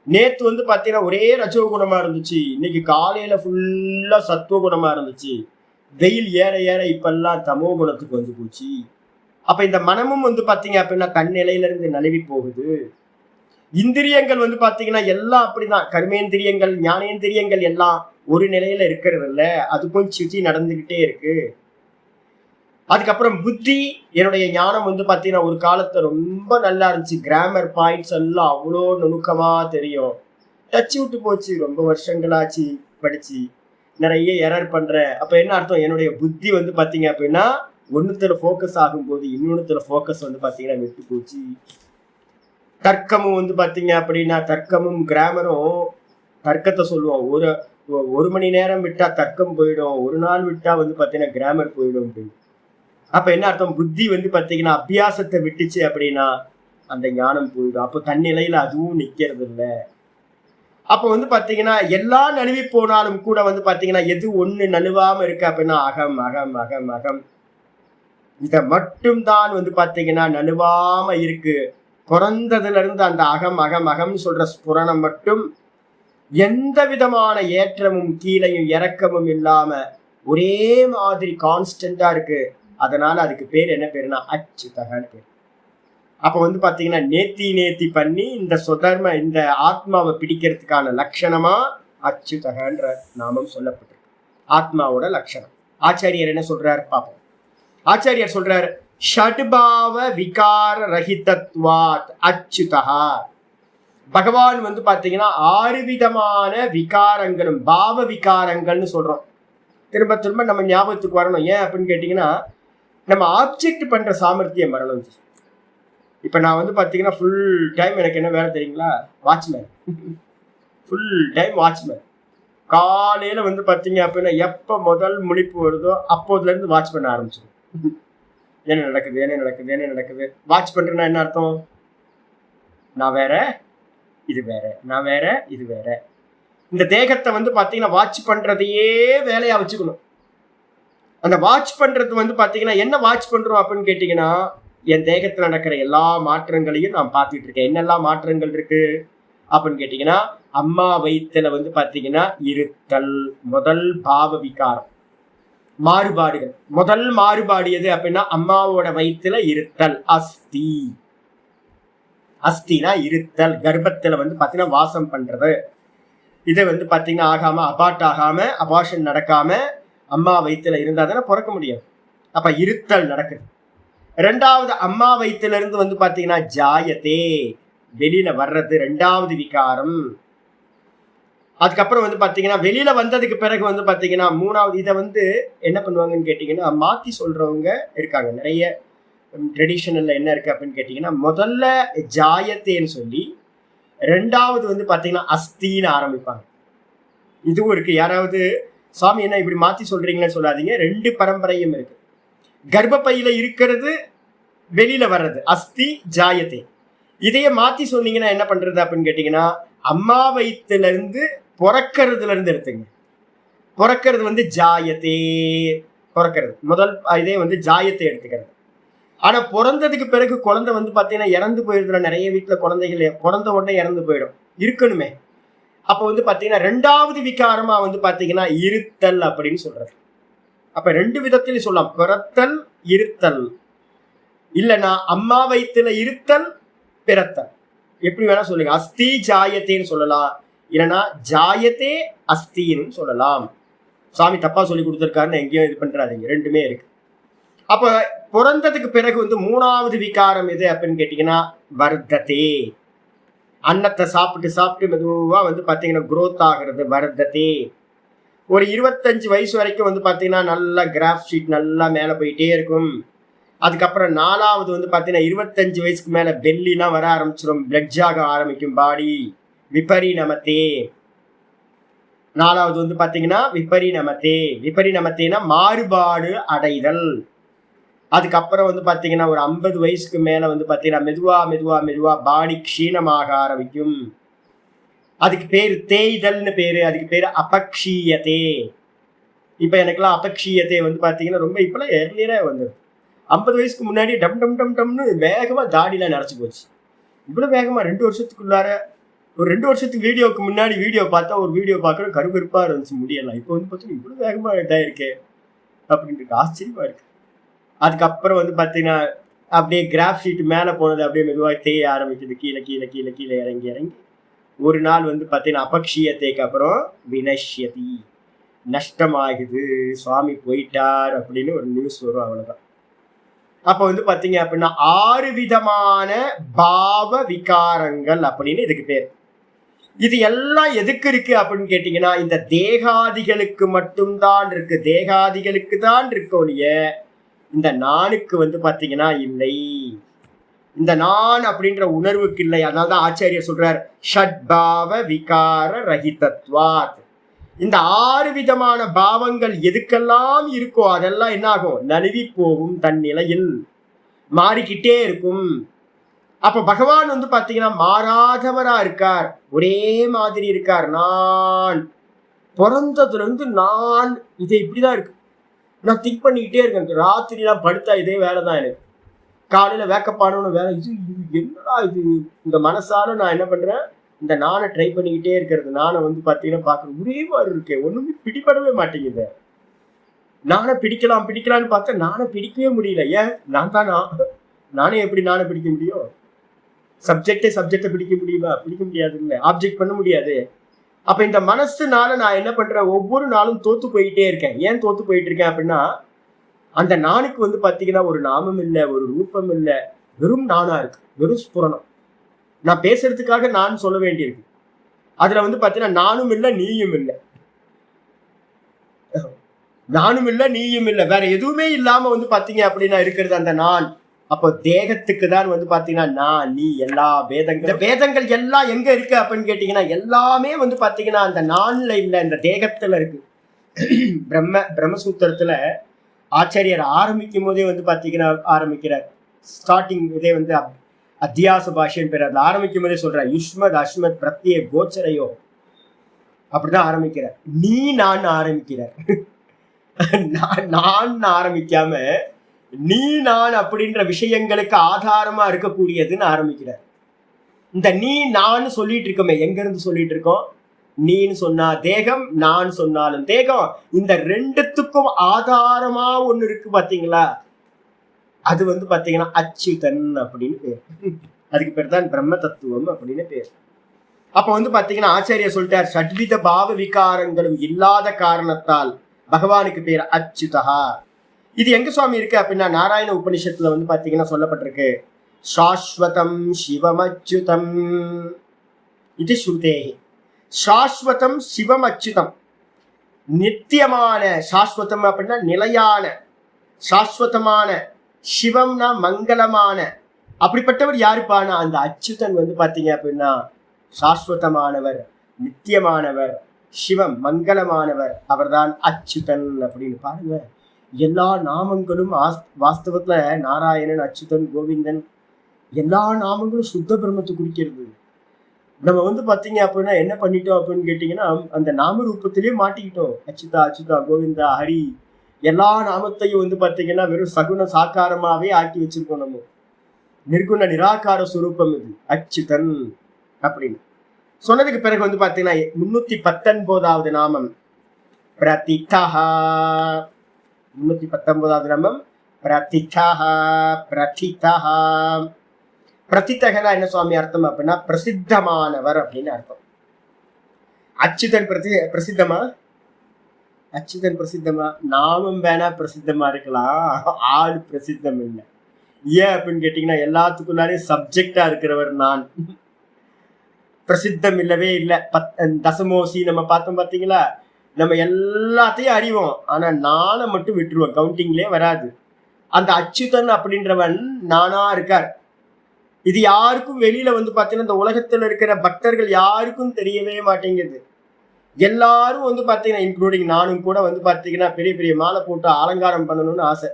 நேத்து பார்த்தீங்கன்னா ஒரே ரஜோகுணமா இருந்துச்சு, இன்னைக்கு காலையில ஃபுல்லா சத்துவ குணமா இருந்துச்சு. வெயில் ஏற ஏற இப்பெல்லாம் தமோ குணத்துக்கு போச்சு. அப்ப இந்த மனமும் பார்த்தீங்க அப்படின்னா தன் நிலையில இருந்து நழுவி போகுது. இந்திரியங்கள் பார்த்தீங்கன்னா எல்லாம் அப்படிதான், கர்மேந்திரியங்கள் ஞானேந்திரியங்கள் எல்லாம் ஒரு நிலையில இருக்கிறது இல்ல, அதுக்கும் சுத்தி நடந்துகிட்டே இருக்கு. அதுக்கப்புறம் புத்தி, என்னுடைய ஞானம் பார்த்தீங்கன்னா ஒரு காலத்துல ரொம்ப நல்லா இருந்துச்சு, கிராமர் பாயிண்ட்ஸ் எல்லாம் அவ்வளோ நுணுக்கமா தெரியும். டச் விட்டு போச்சு, ரொம்ப வருஷங்களாச்சு படிச்சு, நிறைய எரர் பண்றேன். அப்ப என்ன அர்த்தம், என்னுடைய புத்தி பார்த்தீங்க அப்படின்னா ஒன்னுத்துல ஃபோக்கஸ் ஆகும்போது இன்னொன்னுத்துல ஃபோக்கஸ் பார்த்தீங்கன்னா விட்டு போச்சு. தர்க்கமும் பார்த்தீங்க அப்படின்னா தர்க்கமும் கிராமரும், தர்க்கத்தை சொல்லுவோம், ஒரு மணி நேரம் விட்டா தர்க்கம் போயிடும், ஒரு நாள் விட்டா பார்த்தீங்கன்னா கிராமர் போயிடும் அப்படின்னு. அப்ப என்ன அர்த்தம், புத்தி பார்த்தீங்கன்னா அபியாசத்தை விட்டுச்சு அப்படின்னா அந்த ஞானம் போயிடும். அப்போ தன்னிலையில அதுவும் நிக்கிறது இல்லை. அப்போ பார்த்தீங்கன்னா எல்லாம் நழுவி போனாலும் கூட பார்த்தீங்கன்னா எது ஒண்ணு நழுவாம இருக்கு அப்படின்னா அகம் அகம் அகம் அகம். இத மட்டும் தான் பார்த்தீங்கன்னா நழுவாம இருக்கு. பிறந்ததுல இருந்து அந்த அகம் அகம் அகம் சொல்ற ஸ்புரணம் மட்டும் எந்த விதமான ஏற்றமும் கீழையும் இறக்கமும் இல்லாம ஒரே மாதிரி கான்ஸ்டன்டா இருக்கு. அதனால அதுக்கு பேர் என்ன பேருனா அச்சுதகன்னு பேர். அப்ப பார்த்தீங்கன்னா நேத்தி நேத்தி பண்ணி இந்த சுதர்ம இந்த ஆத்மாவை பிடிக்கிறதுக்கான லட்சணமா அச்சுதகன்ற நாமம் சொல்லப்பட்டிருக்கு. ஆத்மாவோட லட்சணம். ஆச்சாரியர் என்ன சொல்றாரு பாப்போம். ஆச்சாரியர் சொல்றாரு, ஷட்பாவ விகார ரஹிதத்வாத் அச்சுதஹா. பகவான் பார்த்தீங்கன்னா 6 விதமான விகாரங்களும் பாவ விகாரங்கள்னு சொல்றோம். திரும்ப திரும்ப நம்ம ஞாபகத்துக்கு வரணும். ஏன் அப்படின்னு கேட்டீங்கன்னா, நம்ம ஆப்ஜெக்ட் பண்ற சாமர்த்தியம் வரணும். இப்ப நான் வந்து பாத்தீங்கன்னா ஃபுல் டைம் எனக்கு என்ன வேலை தெரியுங்களா? வாட்ச்மேன். Full time watchman. காலையில வந்து பாத்தீங்க அப்படின்னா எப்ப முதல் முழிப்பு வருதோ அப்போதுல இருந்து வாட்ச் பண்ண ஆரம்பிச்சிடும். என்ன நடக்குது, என்ன நடக்குது, என்ன நடக்குது. வாட்ச் பண்றேன்னா என்ன அர்த்தம்? நான் வேற, இது வேற, நான் வேற, இது வேற. இந்த தேகத்தை வந்து பாத்தீங்கன்னா வாட்ச் பண்றதையே வேலையா வச்சுக்கணும். அந்த வாட்ச் பண்றது வந்து பாத்தீங்கன்னா என்ன வாட்ச் பண்றோம் அப்படின்னு கேட்டீங்கன்னா, என் தேகத்துல நடக்கிற எல்லா மாற்றங்களையும் நான் பார்த்துட்டு இருக்கேன். என்னெல்லாம் மாற்றங்கள் இருக்கு அப்படின்னு கேட்டீங்கன்னா, அம்மா வயிற்றுல வந்து பாத்தீங்கன்னா இருத்தல் முதல் பாவ விகாரம். மாறுபாடுகள் முதல் மாறுபாடு எது அப்படின்னா அம்மாவோட வயிற்றுல இருத்தல் அஸ்தி. அஸ்தினா இருத்தல், கர்ப்பத்துல வந்து பாத்தீங்கன்னா வாசம் பண்றது. இதை வந்து பாத்தீங்கன்னா ஆகாம அபார்ட் ஆகாம அபார்ஷன் நடக்காம அம்மா வயிற்றுல இருந்தா தானே பிறக்க முடியும். அப்ப இருத்தல் நடக்குது. ரெண்டாவது அம்மா வயிற்றுல இருந்து வந்து பாத்தீங்கன்னா ஜாயத்தே வெளியில வர்றது ரெண்டாவது விகாரம். அதுக்கப்புறம் வந்து பாத்தீங்கன்னா வெளியில வந்ததுக்கு பிறகு வந்து பாத்தீங்கன்னா மூணாவது. இதை வந்து என்ன பண்ணுவாங்கன்னு கேட்டீங்கன்னா மாத்தி சொல்றவங்க இருக்காங்க நிறைய. ட்ரெடிஷனல்ல என்ன இருக்கு அப்படின்னு கேட்டீங்கன்னா முதல்ல ஜாயத்தேன்னு சொல்லி ரெண்டாவது வந்து பாத்தீங்கன்னா அஸ்தின்னு ஆரம்பிப்பாங்க. இதுவும் இருக்கு. யாராவது சாமி என்ன இப்படி மாத்தி சொல்றீங்கன்னு சொல்லாதீங்க. ரெண்டு பரம்பரையும் இருக்கு. கர்ப்பப்பையில இருக்கிறது வெளியில வர்றது அஸ்தி ஜாயத்தே. இதையே மாத்தி சொன்னீங்கன்னா என்ன பண்றது அப்படின்னு கேட்டீங்கன்னா அம்மா வயிற்றுல இருந்து பிறக்கிறதுல இருந்து எடுத்துங்க. பிறக்கிறது வந்து ஜாயத்தே, பிறக்கிறது முதல் இதே வந்து ஜாயத்தை எடுத்துக்கிறது. ஆனா பிறந்ததுக்கு பிறகு குழந்தை வந்து பாத்தீங்கன்னா இறந்து போயிருதுல. நிறைய வீட்டுல குழந்தைகள் பிறந்த உடனே இறந்து போயிடும். இருக்கணுமே. அப்ப வந்து பாத்தீங்கன்னா ரெண்டாவது விகாரமா வந்து பாத்தீங்கன்னா இருத்தல் அப்படின்னு சொல்றது. அப்ப ரெண்டு விதத்திலும் சொல்லலாம், பிறத்தல் இருத்தல். இல்லைன்னா அம்மா வயிற்றுல இருத்தல் பிறத்தல், எப்படி வேணா சொல்லுங்க. அஸ்தி ஜாயத்தேன்னு சொல்லலாம், இல்லைன்னா ஜாயத்தே அஸ்தின்னு சொல்லலாம். சாமி தப்பா சொல்லி கொடுத்துருக்காருன்னு எங்கேயும் இது பண்றாதீங்க, ரெண்டுமே இருக்கு. அப்ப பிறந்ததுக்கு பிறகு வந்து மூணாவது விகாரம் எது அப்படின்னு கேட்டீங்கன்னா வர்த்ததே. அன்னத்தை சாப்பிட்டு சாப்பிட்டு மெதுவா வந்து பாத்தீங்கன்னா குரோத் ஆகிறது வர்த்ததே. ஒரு 25 வயசு வரைக்கும் வந்து பாத்தீங்கன்னா நல்லா கிராஃப் ஷீட் நல்லா மேல போயிட்டே இருக்கும். அதுக்கப்புறம் நாலாவது வந்து பாத்தீங்கன்னா 25 வயசுக்கு மேல பெல்லிலாம் வர ஆரம்பிச்சிடும், பிளட் ஆக ஆரம்பிக்கும் பாடி. விபரிணமத்தே. நாலாவது வந்து பாத்தீங்கன்னா விபரிணமத்தே. விபரிணமத்தேனா மாறுபாடு அடைதல். அதுக்கப்புறம் வந்து பாத்தீங்கன்னா ஒரு 50 வயசுக்கு மேல வந்து பாத்தீங்கன்னா மெதுவா மெதுவா மெதுவா பாடி க்ஷீணமாக ஆரம்பிக்கும். அதுக்கு பேரு தேய்தல்னு பேரு. அதுக்கு பேரு அபக்ஷீயத்தே. இப்ப எனக்குலாம் அபக்ஷீயத்தை வந்து பாத்தீங்கன்னா ரொம்ப இப்பெல்லாம் ஏர்லியரா வந்து 50 வயசுக்கு முன்னாடி டம் டம் டம் டம்னு வேகமா தாடிலாம் நினைச்சு போச்சு. இவ்வளவு வேகமா 2 வருஷத்துக்குள்ளார. ஒரு 2 வருஷத்துக்கு வீடியோக்கு முன்னாடி வீடியோ பார்த்தா ஒரு வீடியோ பார்க்கணும் கருகருப்பா இருந்துச்சு முடியலாம். இப்போ வந்து பார்த்தீங்கன்னா இவ்வளவு வேகமா இதாயிருக்கு அப்படின்ட்டு ஆச்சரியமா இருக்கு. அதுக்கப்புறம் வந்து பாத்தீங்கன்னா அப்படியே கிராஃப் ஷீட் மேல போனது அப்படியே மெதுவாக தேய ஆரம்பிக்குது. கீழே கீழே கீழே கீழே இறங்கி இறங்கி ஒரு நாள் வந்து பாத்தீங்கன்னா அபக்ஷீயத்தைக்கு அப்புறம் வினஷ்யதி, நஷ்டமாகுது, சுவாமி போயிட்டார் அப்படின்னு ஒரு நியூஸ் வரும். அவ்வளவுதான். அப்ப வந்து பாத்தீங்க அப்படின்னா 6 விதமான பாவ விகாரங்கள் அப்படின்னு இதுக்கு பேர். இது எல்லாம் எதுக்கு இருக்கு அப்படின்னு கேட்டீங்கன்னா இந்த தேகாதிகளுக்கு மட்டும்தான் இருக்கு. தேகாதிகளுக்கு தான் இருக்கு ஒழிய இந்த நானுக்கு வந்து பாத்தீங்கன்னா இல்லை. இந்த நான் அப்படின்ற உணர்வுக்கு இல்லை. அதனால்தான் ஆச்சாரியர் சொல்றார் ஷட்பாவ விகார ரஹிதத்வாத். இந்த 6 விதமான பாவங்கள் எதுக்கெல்லாம் இருக்கோ அதெல்லாம் என்ன ஆகும்? நழுவி போகும், தன் நிலையில் மாறிக்கிட்டே இருக்கும். அப்ப பகவான் வந்து பாத்தீங்கன்னா மாறாதவரா இருக்கார், ஒரே மாதிரி இருக்கார். நான் பிறந்ததுல இருந்து நான் இது இப்படிதான் இருக்கு. நான் திங்க் பண்ணிக்கிட்டே இருக்கேன். ராத்திரிலாம் படுத்தா இதே வேலைதான் எனக்கு. காலையில வேக்கப் ஆனவனு வேலை. இது என்னடா இது? இந்த மனசால நான் என்ன பண்றேன், இந்த நானை ட்ரை பண்ணிக்கிட்டே இருக்கிறது. நானை வந்து பாத்தீங்கன்னா பாக்குறது ஒரே மாதிரி இருக்கேன், ஒண்ணுமே பிடிபடவே மாட்டேங்குது. நானை பிடிக்கலாம் பிடிக்கலான்னு பார்த்தா நானை பிடிக்கவே முடியல. ஏன்? நான் தானா? நானே எப்படி நானை பிடிக்க முடியும்? சப்ஜெக்டை பிடிக்க முடியுமா? பிடிக்க முடியாது. இல்லை, ஆப்ஜெக்ட் பண்ண முடியாது. அப்ப இந்த மனசுனால நான் என்ன பண்றேன், ஒவ்வொரு நாளும் தோத்து போயிட்டே இருக்கேன். ஏன் தோத்து போயிட்டு இருக்கேன் அப்படின்னா அந்த நானுக்கு வந்து பாத்தீங்கன்னா ஒரு நாமம் இல்லை, ஒரு ரூபம் இல்லை, வெறும் நானா இருக்கு, வெறும் ஸ்புரணம். நான் பேசுறதுக்காக நான் சொல்ல வேண்டியிருக்கு. அதுல வந்து பாத்தீங்கன்னா நானும் இல்லை நீயும் இல்லை, நானும் இல்லை நீயும் இல்லை, வேற எதுவுமே இல்லாம வந்து பாத்தீங்க அப்படின்னா இருக்கிறது அந்த நான். அப்போ தேகத்துக்கு தான் வந்து பாத்தீங்கன்னா நான் நீ எல்லா வேதங்கள், இந்த வேதங்கள் எல்லாம் எங்க இருக்கு அப்படின்னு கேட்டீங்கன்னா எல்லாமே வந்து பாத்தீங்கன்னா அந்த நான்ல இல்ல, இந்த தேகத்துல இருக்கு. பிரம்மசூத்திரத்துல ஆச்சாரியர் ஆரம்பிக்கும் போதே வந்து பாத்தீங்கன்னா ஆரம்பிக்கிறார். ஸ்டார்டிங் இதே வந்து அத்தியாச பாஷைன்னு பேர். அதுல ஆரம்பிக்கும் போதே சொல்றார் யுஷ்மத் அஷ்மத் பிரத்யே கோச்சரையோ அப்படிதான் ஆரம்பிக்கிறார். நீ நான் ஆரம்பிக்கிறார். நான் ஆரம்பிக்காம நீ நான் அப்படின்ற விஷயங்களுக்கு ஆதாரமா இருக்கக்கூடியதுன்னு ஆரம்பிக்கிறார். இந்த நீ நான் சொல்லிட்டு இருக்கோமே, எங்க இருந்து சொல்லிட்டு இருக்கோம்? நீன்னு சொன்னா தேகம், நான் சொன்னாலும் தேகம். இந்த ரெண்டுத்துக்கும் ஆதாரமா ஒண்ணு இருக்கு பாத்தீங்களா, அது வந்து பாத்தீங்கன்னா அச்சுதன் அப்படின்னு பேர். அதுக்கு பேர் தான் பிரம்ம தத்துவம் அப்படின்னு பேர். அப்ப வந்து பாத்தீங்கன்னா ஆச்சாரியர் சொல்லிட்டார், சட்வித பாவ விகாரங்களும் இல்லாத காரணத்தால் பகவானுக்கு பேர் அச்சுதா. இது எங்க சுவாமி இருக்கு அப்படின்னா நாராயண உபனிஷத்துல வந்து பாத்தீங்கன்னா சொல்லப்பட்டிருக்கு, சாஸ்வதம் சிவம் அச்சுதம் இது ஸ்ருதே. சாஸ்வதம் சிவம் அச்சுதம், நித்தியமான சாஸ்வதம் அப்படின்னா நிலையான, சாஸ்வதமான, சிவம்னா மங்களமான. அப்படிப்பட்டவர் யாருப்பானா அந்த அச்சுதன் வந்து பாத்தீங்க அப்படின்னா சாஸ்வதமானவர், நித்தியமானவர், சிவம் மங்களமானவர், அவர்தான் அச்சுதன் அப்படின்னு பாருங்க. எல்லா நாமங்களும் வாஸ்தவத்துல நாராயணன், அச்சுதன், கோவிந்தன் எல்லா நாமங்களும் சுத்த பிரம்மத்தை குறிக்கிறது. நம்ம வந்து பாத்தீங்க அப்படின்னா என்ன பண்ணிட்டோம் அப்படின்னு கேட்டீங்கன்னா அந்த நாம ரூபத்திலேயே மாட்டிக்கிட்டோம். அச்சுதா அச்சுதா கோவிந்தா ஹரி எல்லா நாமத்தையும் வந்து பாத்தீங்கன்னா வெறும் சகுன சாக்காரமாவே ஆக்கி வச்சிருக்கோம். நம்ம நிர்குண நிராகார சுரூபம் இது அச்சுதன் அப்படின்னு சொன்னதுக்கு பிறகு வந்து பாத்தீங்கன்னா 319வது நாமம் பிரதிதா. 319வது நாமம் பிரதிதா. பிரதிதா பிரதித்தகனா என்ன சுவாமி அர்த்தம் அப்படின்னா பிரசித்தமானவர் அப்படின்னு அர்த்தம். அச்சுதன் பிரசித்தமா? அச்சுதன் பிரசித்தமா? நாமம் வேணா பிரசித்தமா இருக்கலாம், ஆள் பிரசித்தம் இல்லை. ஏன் அப்படின்னு கேட்டீங்கன்னா எல்லாத்துக்குள்ளாரையும் சப்ஜெக்டா இருக்கிறவர் நான். பிரசித்தம் இல்லவே இல்லை. தசமோசி நம்ம பார்த்தோம் பாத்தீங்களா, நம்ம எல்லாத்தையும் அறிவோம், ஆனா நானை மட்டும் விட்டுருவோம், கவுண்டிங்லேயே வராது. அந்த அச்சுதன் அப்படின்றவன் நானா இருக்கார். இது யாருக்கும் வெளியில வந்து பாத்தீங்கன்னா இந்த உலகத்துல இருக்கிற பக்தர்கள் யாருக்கும் தெரியவே மாட்டேங்குது. எல்லாரும் வந்து பாத்தீங்கன்னா இன்க்ளூடிங் நானும் கூட வந்து பாத்தீங்கன்னா பெரிய பெரிய மாலை போட்டு அலங்காரம் பண்ணணும்னு ஆசை,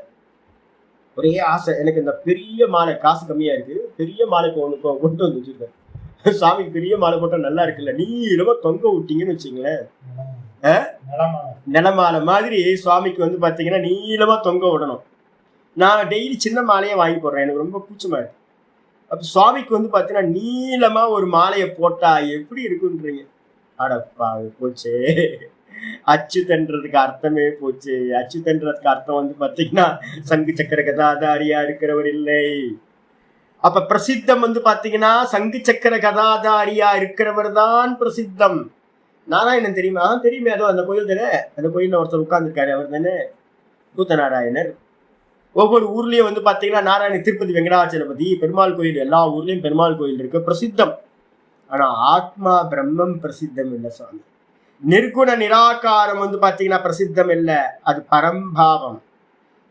ஒரே ஆசை. எனக்கு இந்த பெரிய மாலை, காசு கம்மியா இருக்கு, பெரிய மாலை கொண்டு வந்து வச்சிருக்கேன். சுவாமிக்கு பெரிய மாலை போட்டா நல்லா இருக்குல்ல, நீளமா தொங்க விட்டீங்கன்னு வச்சுங்களேன், நிலமாலை மாதிரி சுவாமிக்கு வந்து பாத்தீங்கன்னா நீளமா தொங்க விடணும். நான் டெய்லி சின்ன மாலையே வாங்கி போடுறேன், எனக்கு ரொம்ப கூச்சமா இருக்கு. அப்ப சுவாமிக்கு வந்து பாத்தீங்கன்னா நீளமா ஒரு மாலையை போட்டா எப்படி இருக்குன்றீங்க? அடப்பா போச்சு, அச்சுதன்றதுக்கு அர்த்தமே போச்சு. அச்சுதன்றதுக்கு அர்த்தம் வந்து பாத்தீங்கன்னா சங்கு சக்கர கதாதாரியா இருக்கிறவர் இல்லை. அப்ப பிரசித்தம் வந்து பாத்தீங்கன்னா சங்கு சக்கர கதாதாரியா இருக்கிறவர் தான் பிரசித்தம். நாராயணன் தெரியுமா? தெரியுமே, அதோ அந்த கோயில் தானே, அந்த கோயில்ல ஒருத்தர் உட்கார்ந்துருக்காரு, அவர் தானே பூத்த நாராயணர். ஒவ்வொரு ஊர்லயும் வந்து பாத்தீங்கன்னா நாராயண, திருப்பதி வெங்கடாச்சலபதி பெருமாள் கோயில், எல்லா ஊர்லயும் பெருமாள் கோயில் இருக்கு, பிரசித்தம். ஆனா ஆத்மா பிரம்மம் பிரசித்தம் இல்லை சுவாமி. நிர்குண நிராகாரம் வந்து பாத்தீங்கன்னா பிரசித்தம் இல்லை, அது பரம்பாவம்.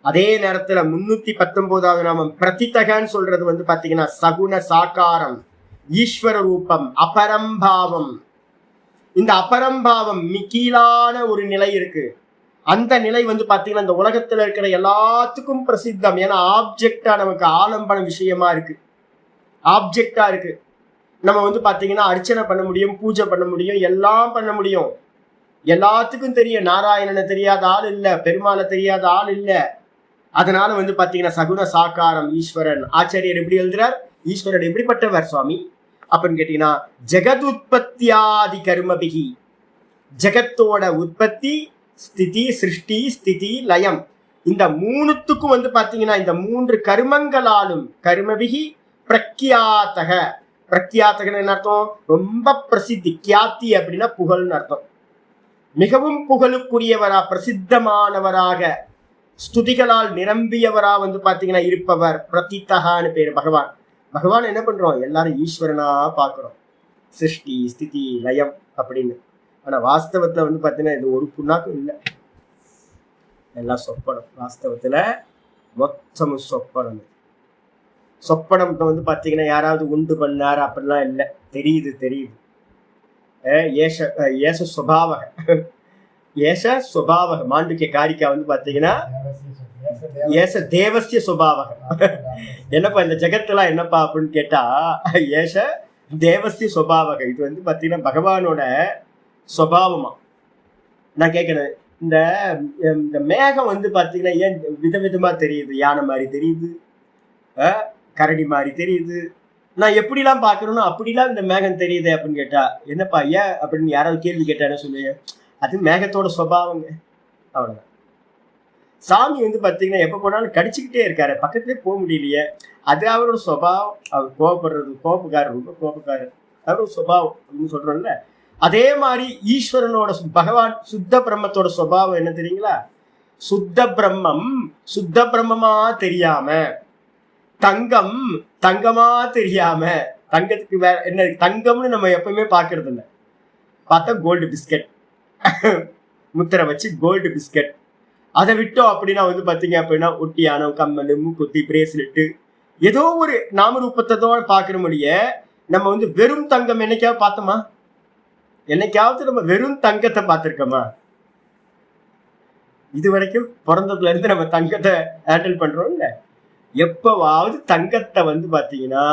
அதே நேரத்துல 319வது நாமம் பிரதிதகன்னு சொல்றது வந்து பாத்தீங்கன்னா சகுண சாக்காரம், ஈஸ்வர ரூபம், அபரம்பாவம். இந்த அபரம்பாவம் கீழான ஒரு நிலை இருக்கு. அந்த நிலை வந்து பாத்தீங்கன்னா இந்த உலகத்துல இருக்கிற எல்லாத்துக்கும் பிரசித்தம். ஏன்னா ஆப்ஜெக்டா நமக்கு ஆலம்பன விஷயமா இருக்கு, ஆப்ஜெக்டா இருக்கு. நம்ம வந்து பாத்தீங்கன்னா அர்ச்சனை பண்ண முடியும், பூஜை பண்ண முடியும், எல்லாம் பண்ண முடியும். எல்லாத்துக்கும் தெரியும், நாராயணனை தெரியாத ஆள் இல்ல, பெருமாளை தெரியாத ஆள் இல்ல. அதனால வந்து பாத்தீங்கன்னா சகுன சாக்காரம் ஈஸ்வரன். ஆச்சாரியர் எப்படி எழுதுறார், ஈஸ்வரன் எப்படிப்பட்டவர் சுவாமி அப்படின்னு கேட்டீங்கன்னா ஜெகத் உற்பத்தியாதி கர்மபிகி, ஜெகத்தோட உற்பத்தி, ஸ்திதி, சிருஷ்டி, ஸ்திதி, லயம், இந்த மூணுத்துக்கும் வந்து பாத்தீங்கன்னா இந்த 3 கர்மங்களாலும், கர்மபிகி பிரக்யாத்தக. பிரக்யாத்தகன்னு என்ன அர்த்தம்? ரொம்ப பிரசித்தி. கியாத்தி அப்படின்னா புகழ்னு அர்த்தம். மிகவும் புகழுக்குரியவரா, பிரசித்தமானவராக, ஸ்துதிகளால் நிரம்பியவரா வந்து பாத்தீங்கன்னா இருப்பவர் பிரதிதகான்னு பேரு. பகவான் பகவான் என்ன பண்றோம், எல்லாரும் ஈஸ்வரனா பாக்குறோம், சிருஷ்டி, ஸ்திதி, லயம் அப்படின்னு. ஆனா வாஸ்தவத்துல வந்து பாத்தீங்கன்னா இது ஒரு புண்ணாக்கும் இல்லை, எல்லாம் சொப்பனம். வாஸ்தவத்துல மொத்தமும் சொப்பனம். சொப்பனத்தை வந்து பாத்தீங்கன்னா யாராவது உண்டு பண்ணார் அப்படிலாம் இல்லை. தெரியுது தெரியுது. ஏஷ ஏஷ சுபாவக ஏஷ சுபாவக மாண்டுக்கிய காரிக்கா வந்து பாத்தீங்கன்னா ஏச தேவசிய சுபாவக. என்னப்பா இந்த ஜெகத்தெல்லாம் என்னப்பா அப்படின்னு கேட்டா ஏஷ தேவசிய சுபாவக. இது வந்து பாத்தீங்கன்னா பகவானோட சுபாவமா. நான் கேட்கிறேன், இந்த மேகம் வந்து பாத்தீங்கன்னா ஏன் விதவிதமா தெரியுது? யானை மாதிரி தெரியுது, கரடி மாதிரி தெரியுது. நான் எப்படிலாம் பாக்குறேனோ அப்படிலாம் இந்த மேகம் தெரியுது அப்படின்னு கேட்டா என்னப்பா ஏன் அப்படின்னு யாராவது கேள்வி கேட்டா என்ன சொல்லுங்க? அது மேகத்தோட சுபாவங்க, அவ்வளவுதான். சாமி வந்து பாத்தீங்கன்னா எப்ப போனாலும் கடிச்சுக்கிட்டே இருக்காரு, பக்கத்துலயே போக முடியலையே. அது அவரோட சுபாவம். அவர் கோபப்படுறது, கோபக்காரர், ரொம்ப கோபக்காரர், அவரோட சுபாவம் அப்படின்னு சொல்றோம்ல. அதே மாதிரி ஈஸ்வரனோட பகவான் சுத்த பிரம்மத்தோட சுபாவம் என்ன தெரியுங்களா? சுத்த பிரம்மம் சுத்த பிரம்மமா தெரியாம, தங்கம் தங்கமா தெரியாம. தங்கத்துக்கு வேற என்ன தங்கம்னு நம்ம எப்பவுமே பாக்குறது இல்லை. பார்த்தா கோல்டு பிஸ்கட், முத்திரை வச்சு கோல்டு பிஸ்கட். அதை விட்டோம் அப்படின்னா வந்து பாத்தீங்க அப்படின்னா ஒட்டியானம், கம்மல், மூக்குத்தி, பிரேஸ்லெட்டு, ஏதோ ஒரு நாமரூபத்தை பாக்குற முடிய நம்ம வந்து வெறும் தங்கம் என்னைக்காவது பார்த்தோமா? என்னைக்காவது நம்ம வெறும் தங்கத்தை பார்த்திருக்கோமா? இது வரைக்கும் பிறந்ததுல இருந்து நம்ம தங்கத்தை ஹேண்டில் பண்றோம் இல்ல. எப்பவாவது தங்கத்தை வந்து பாத்தீங்கன்னா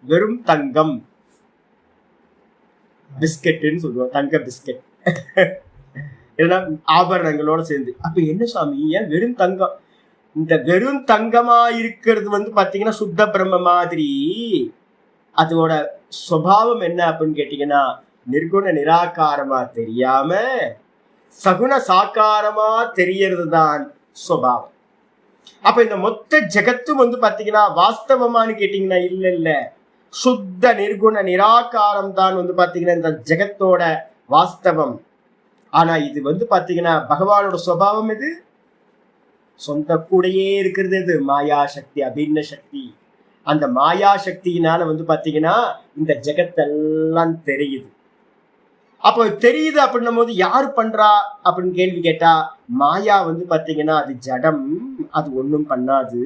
வெறும் தங்கம் பிஸ்கெட்டுன்னு சொல்லுவோம், தங்க பிஸ்கெட், இல்லைன்னா ஆபரணங்களோட சேர்ந்து. அப்ப என்ன சாமி ஏன் வெறும் தங்கம்? இந்த வெறும் தங்கமா இருக்கிறது வந்து பாத்தீங்கன்னா சுத்த பிரம்ம மாதிரி. அதோட சுபாவம் என்ன அப்படின்னு கேட்டீங்கன்னா நிர்குண நிராகாரமா தெரியாம சகுண சாக்காரமா தெரியறது தான் சுபாவம். அப்ப இந்த மொத்த ஜெகத்தும் வந்து பாத்தீங்கன்னா வாஸ்தவமானு கேட்டீங்கன்னா இல்ல இல்ல, சுத்த நிர்குண நிராகாரம் தான் வந்து பாத்தீங்கன்னா இந்த ஜெகத்தோட வாஸ்தவம். ஆனா இது வந்து பாத்தீங்கன்னா பகவானோட சுபாவம். இது சொந்த கூடையே இருக்கிறது. இது மாயா சக்தி, அபின்ன சக்தி. அந்த மாயா சக்தியினால வந்து பாத்தீங்கன்னா இந்த ஜெகத்தெல்லாம் தெரியுது. அப்போ தெரியுது அப்படின்னும் போது யாரு பண்றா அப்படின்னு கேள்வி கேட்டா மாயா வந்து பாத்தீங்கன்னா அது ஜடம், அது ஒண்ணும் பண்ணாது.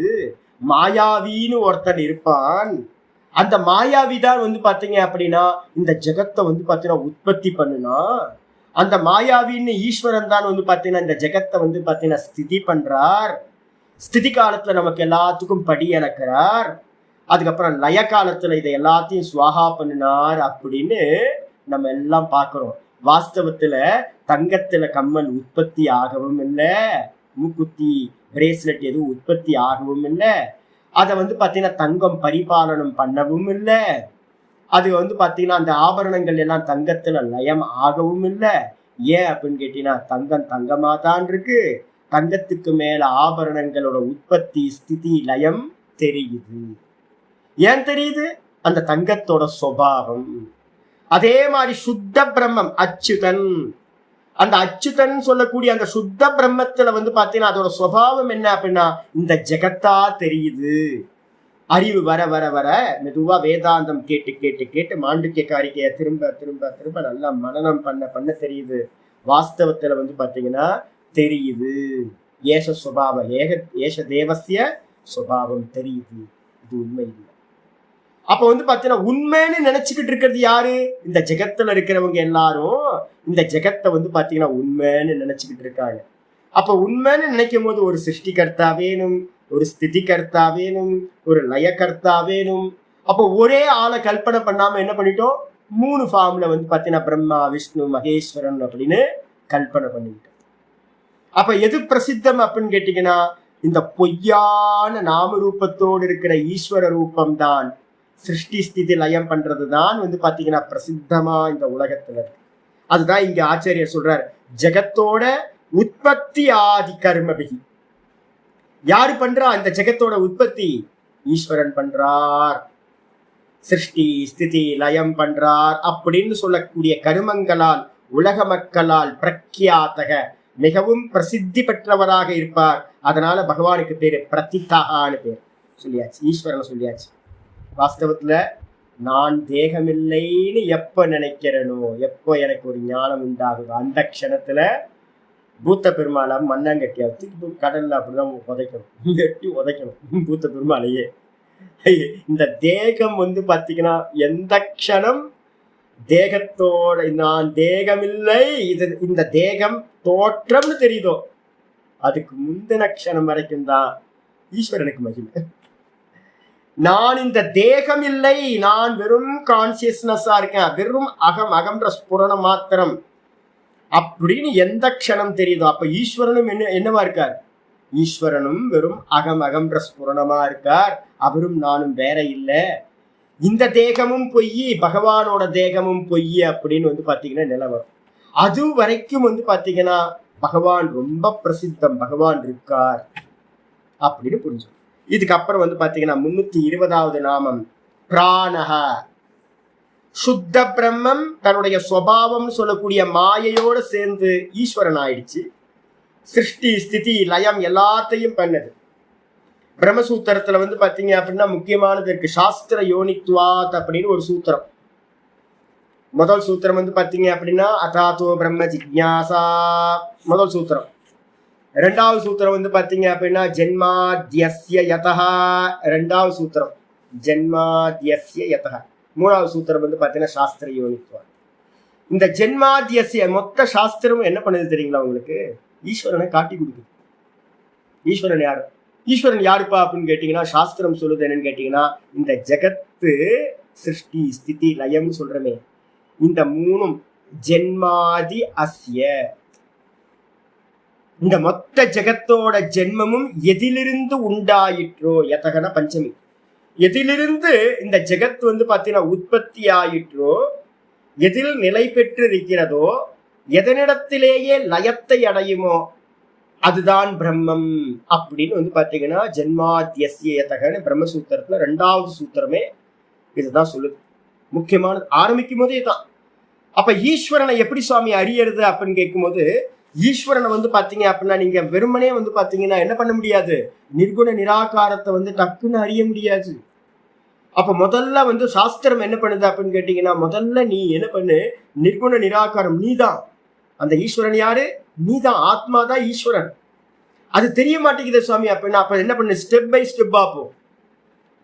மாயாவின்னு ஒருத்தன் இருப்பான். அந்த மாயாவி தான் வந்து பாத்தீங்க அப்படின்னா இந்த ஜெகத்தை வந்து பாத்தீங்கன்னா உற்பத்தி பண்ணுனா. அந்த மாயாவின்னு ஈஸ்வரன் தான் வந்து பாத்தீங்கன்னா இந்த ஜெகத்தை வந்து பாத்தீங்கன்னா ஸ்திதி பண்றார். ஸ்திதி காலத்துல நமக்கு எல்லாத்துக்கும் படி இழக்கிறார். அதுக்கப்புறம் லய காலத்துல இதை எல்லாத்தையும் சுவாகா பண்ணினார் அப்படின்னு நம்ம எல்லாம் பாக்குறோம். வாஸ்தவத்துல தங்கத்துல கம்மல் உற்பத்தி ஆகவும் இல்லை, மூக்குத்தி பிரேஸ்லெட் எதுவும் உற்பத்தி ஆகவும் இல்லை. அதை வந்து பாத்தீங்கன்னா தங்கம் பரிபாலனம் பண்ணவும் இல்லை. அது வந்து பாத்தீங்கன்னா அந்த ஆபரணங்கள் எல்லாம் தங்கத்துல லயம் ஆகவும் இல்லை. ஏன் அப்படின்னு கேட்டீங்கன்னா தங்கம் தங்கமா தான் இருக்கு. தங்கத்துக்கு மேல ஆபரணங்களோட உற்பத்தி ஸ்திதி லயம் தெரியுது. ஏன் தெரியுது? அந்த தங்கத்தோட சுபாவம். அதே மாதிரி சுத்த பிரம்மம் அச்சுதன், அந்த அச்சுதன் சொல்லக்கூடிய அந்த சுத்த பிரம்மத்துல வந்து பாத்தீங்கன்னா அதோட சுபாவம் என்ன அப்படின்னா இந்த ஜெகத்தா தெரியுது. அறிவு வர வர வர மெதுவா வேதாந்தம் கேட்டு கேட்டு கேட்டு மாண்டுக்கிய காரிக்கைய திரும்ப திரும்ப திரும்ப நல்லா மனனம் பண்ண பண்ண தெரியுது. வாஸ்தவத்துல வந்து பாத்தீங்கன்னா தெரியுது ஏஷ சுபாவம், ஏஷ தேவசிய சுபாவம் தெரியுது. இது உண்மை இல்லை. அப்ப வந்து பாத்தீங்கன்னா உண்மைன்னு நினைச்சுக்கிட்டு இருக்கிறது யாரு? இந்த ஜெகத்துல இருக்கிறவங்க எல்லாரும் இந்த ஜெகத்தை வந்து பாத்தீங்கன்னா உண்மைன்னு நினைச்சுக்கிட்டு இருக்காங்க. அப்ப உண்மைன்னு நினைக்கும் போது ஒரு சிருஷ்டிகர்த்தா வேணும், ஒரு ஸ்திதிகர்த்தா வேணும், ஒரு லயகர்த்தா வேணும். அப்போ ஒரே ஆளை கல்பனை பண்ணாம என்ன பண்ணிட்டோம்? 3 ஃபார்ம்ல வந்து பாத்தீங்கன்னா பிரம்மா, விஷ்ணு, மகேஸ்வரன் அப்படின்னு கல்பனை பண்ணிட்டோம். அப்ப எது பிரசித்தம் அப்படின்னு கேட்டீங்கன்னா இந்த பொய்யான நாமரூபத்தோடு இருக்கிற ஈஸ்வர ரூபம் தான் சிருஷ்டி ஸ்திதி லயம் பண்றதுதான் வந்து பாத்தீங்கன்னா பிரசித்தமா இந்த உலகத்துல இருக்கு. அதுதான் இங்க ஆச்சாரியர் சொல்றார், ஜெகத்தோட உற்பத்தி ஆதி கர்மபிகி. யாரு பண்றா இந்த ஜெகத்தோட உற்பத்தி? ஈஸ்வரன் பண்றார். சிருஷ்டி ஸ்திதி லயம் பண்றார் அப்படின்னு சொல்லக்கூடிய கருமங்களால் உலக மக்களால் பிரக்யாத்தக மிகவும் பிரசித்தி பெற்றவராக இருப்பார். அதனால பகவானுக்கு பேரு பிரதிதான்னு பேர் சொல்லியாச்சு, ஈஸ்வரன் சொல்லியாச்சு. வாஸ்தவத்துல நான் தேகமில்லைன்னு எப்ப நினைக்கிறேனோ, எப்போ எனக்கு ஒரு ஞானம் உண்டாகுதோ அந்த க்ஷணத்துல பூத்த பெருமாளை மண்ணாங்கட்டியா தூக்கி கடல்ல அப்படிதான் உதைக்கணும், கட்டி உதைக்கணும் பூத்த பெருமாளையே. இந்த தேகம் வந்து பாத்தீங்கன்னா எந்த க்ஷணம் தேகத்தோட நான் தேகமில்லை, இது இந்த தேகம் தோற்றம்னு தெரியுதோ அதுக்கு முந்தின க்ஷணம் வரைக்கும் தான் ஈஸ்வரனுக்கு மகிமை. நான் இந்த தேகம் இல்லை, நான் வெறும் கான்சியஸ்னஸா இருக்கேன், வெறும் அகம், அகம்ன்ற ஸ்புரணம் மாத்திரம் அப்படின்னு எந்த க்ஷணம் தெரியுதோ அப்ப ஈஸ்வரனும் என்னவா இருக்கார்? ஈஸ்வரனும் வெறும் அகம், அகம்ன்ற ஸ்புரணமா இருக்கார். அவரும் நானும் வேற இல்லை. இந்த தேகமும் பொய், பகவானோட தேகமும் பொய் அப்படின்னு வந்து பாத்தீங்கன்னா நிலவரம். அது வரைக்கும் வந்து பாத்தீங்கன்னா பகவான் ரொம்ப பிரசித்தம், பகவான் இருக்கார் அப்படின்னு புரிஞ்சு. இதுக்கப்புறம் வந்து பாத்தீங்கன்னா 320வது நாமம் பிராணஹ. சுத்த பிரம்மம் தன்னுடைய சுபாவம் சொல்லக்கூடிய மாயையோடு சேர்ந்து ஈஸ்வரன் ஆயிடுச்சு. சிருஷ்டி ஸ்திதி லயம் எல்லாத்தையும் பண்ணது. பிரம்மசூத்திரத்துல வந்து பாத்தீங்க அப்படின்னா முக்கியமானது இருக்கு, சாஸ்திர யோனித்வாத் அப்படின்னு ஒரு சூத்திரம். முதல் சூத்திரம் வந்து பாத்தீங்க அப்படின்னா அதாத்தோ பிரம்ம ஜிக்ஞாசா, முதல் சூத்திரம். ரெண்டாவது சூத்திரம் வந்து பாத்தீங்க அப்படின்னா ஜென்மாத்யஸ்ய யதஹ, ரெண்டாவது சூத்திரம் ஜென்மாத்யஸ்ய யதஹ. மூணாவது சூத்திரம் வந்து பாத்தீங்கன்னா சாஸ்திர யோனித்வாத். இந்த ஜென்மாத்யஸ்ய மொத்த சாஸ்திரம் என்ன பண்ணுது தெரியுங்களா உங்களுக்கு? ஈஸ்வரனை காட்டி கொடுக்குது. ஈஸ்வரன் யாரு? ஈஸ்வரன் யாருப்பா அப்படின்னு கேட்டீங்கன்னா சாஸ்திரம் சொல்லுது என்னன்னு கேட்டீங்கன்னா இந்த ஜெகத்து சிருஷ்டி ஸ்திதி லயம்னு சொல்றமே, இந்த மூணும் ஜென்மாதி அஸ்ய, இந்த மொத்த ஜெகத்தோட ஜென்மமும் எதிலிருந்து உண்டாயிற்றோ, யதகன பஞ்சமி, எதிலிருந்து இந்த ஜெகத் வந்து பாத்தீங்கன்னா உற்பத்தி ஆயிற்றோ, எதில் நிலை பெற்று இருக்கிறதோ, எதனிடத்திலேயே லயத்தை அடையுமோ அதுதான் பிரம்மம் அப்படின்னு வந்து பாத்தீங்கன்னா ஜென்மாத்யஸ்யதகன்னு பிரம்மசூத்திரத்துல ரெண்டாவது சூத்திரமே இதுதான் சொல்லுது. முக்கியமானது ஆரம்பிக்கும் போதே தான். அப்ப ஈஸ்வரனை எப்படி சுவாமி அறியறது அப்படின்னு கேட்கும்போது, ஈஸ்வரனை வந்து பாத்தீங்க அப்படின்னா நீங்க வெறுமனே வந்து பாத்தீங்கன்னா என்ன பண்ண முடியாது, நிர்குண நிராகாரத்தை வந்து டக்குன்னு அறிய முடியாது. அப்ப முதல்ல வந்து சாஸ்திரம் என்ன பண்ணுது அப்படின்னு கேட்டீங்கன்னா, முதல்ல நீ என்ன பண்ணு, நிர்குண நிராகாரம் நீதான். அந்த ஈஸ்வரன் யாரு? நீதான், ஆத்மாதான் ஈஸ்வரன். அது தெரிய மாட்டேங்குது சுவாமி அப்படின்னா அப்ப என்ன பண்ணு, ஸ்டெப் பை ஸ்டெப்பா போ.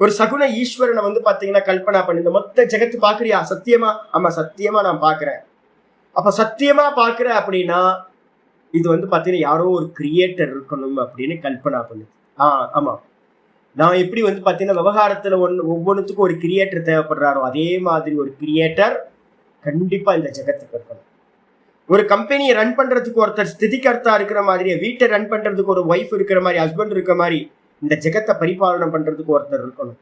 ஒரு சகுன ஈஸ்வரனை வந்து பாத்தீங்கன்னா கல்பனா பண்ணு. இந்த மொத்த ஜெகத்து பாக்குறியா? சத்தியமா? ஆமா சத்தியமா நான் பாக்குறேன். அப்ப சத்தியமா பாக்குற அப்படின்னா இது வந்து பாத்தீங்கன்னா யாரோ ஒரு கிரியேட்டர் இருக்கணும் அப்படின்னு கல்பனா பண்ணு. ஆமா, நான் எப்படி வந்து பாத்தீங்கன்னா விவகாரத்துல ஒவ்வொன்றுத்துக்கும் ஒரு கிரியேட்டர் தேவைப்படுறாரோ அதே மாதிரி ஒரு கிரியேட்டர் கண்டிப்பா இந்த ஜெகத்துக்கு இருக்கணும். ஒரு கம்பெனியை ரன் பண்றதுக்கு ஒருத்தர் ஸ்திதிகர்த்தா இருக்கிற மாதிரி, வீட்டை ரன் பண்றதுக்கு ஒரு ஒய்ஃப் இருக்கிற மாதிரி, ஹஸ்பண்ட் இருக்கிற மாதிரி, இந்த ஜெகத்தை பரிபாலனம் பண்றதுக்கு ஒருத்தர் இருக்கணும்.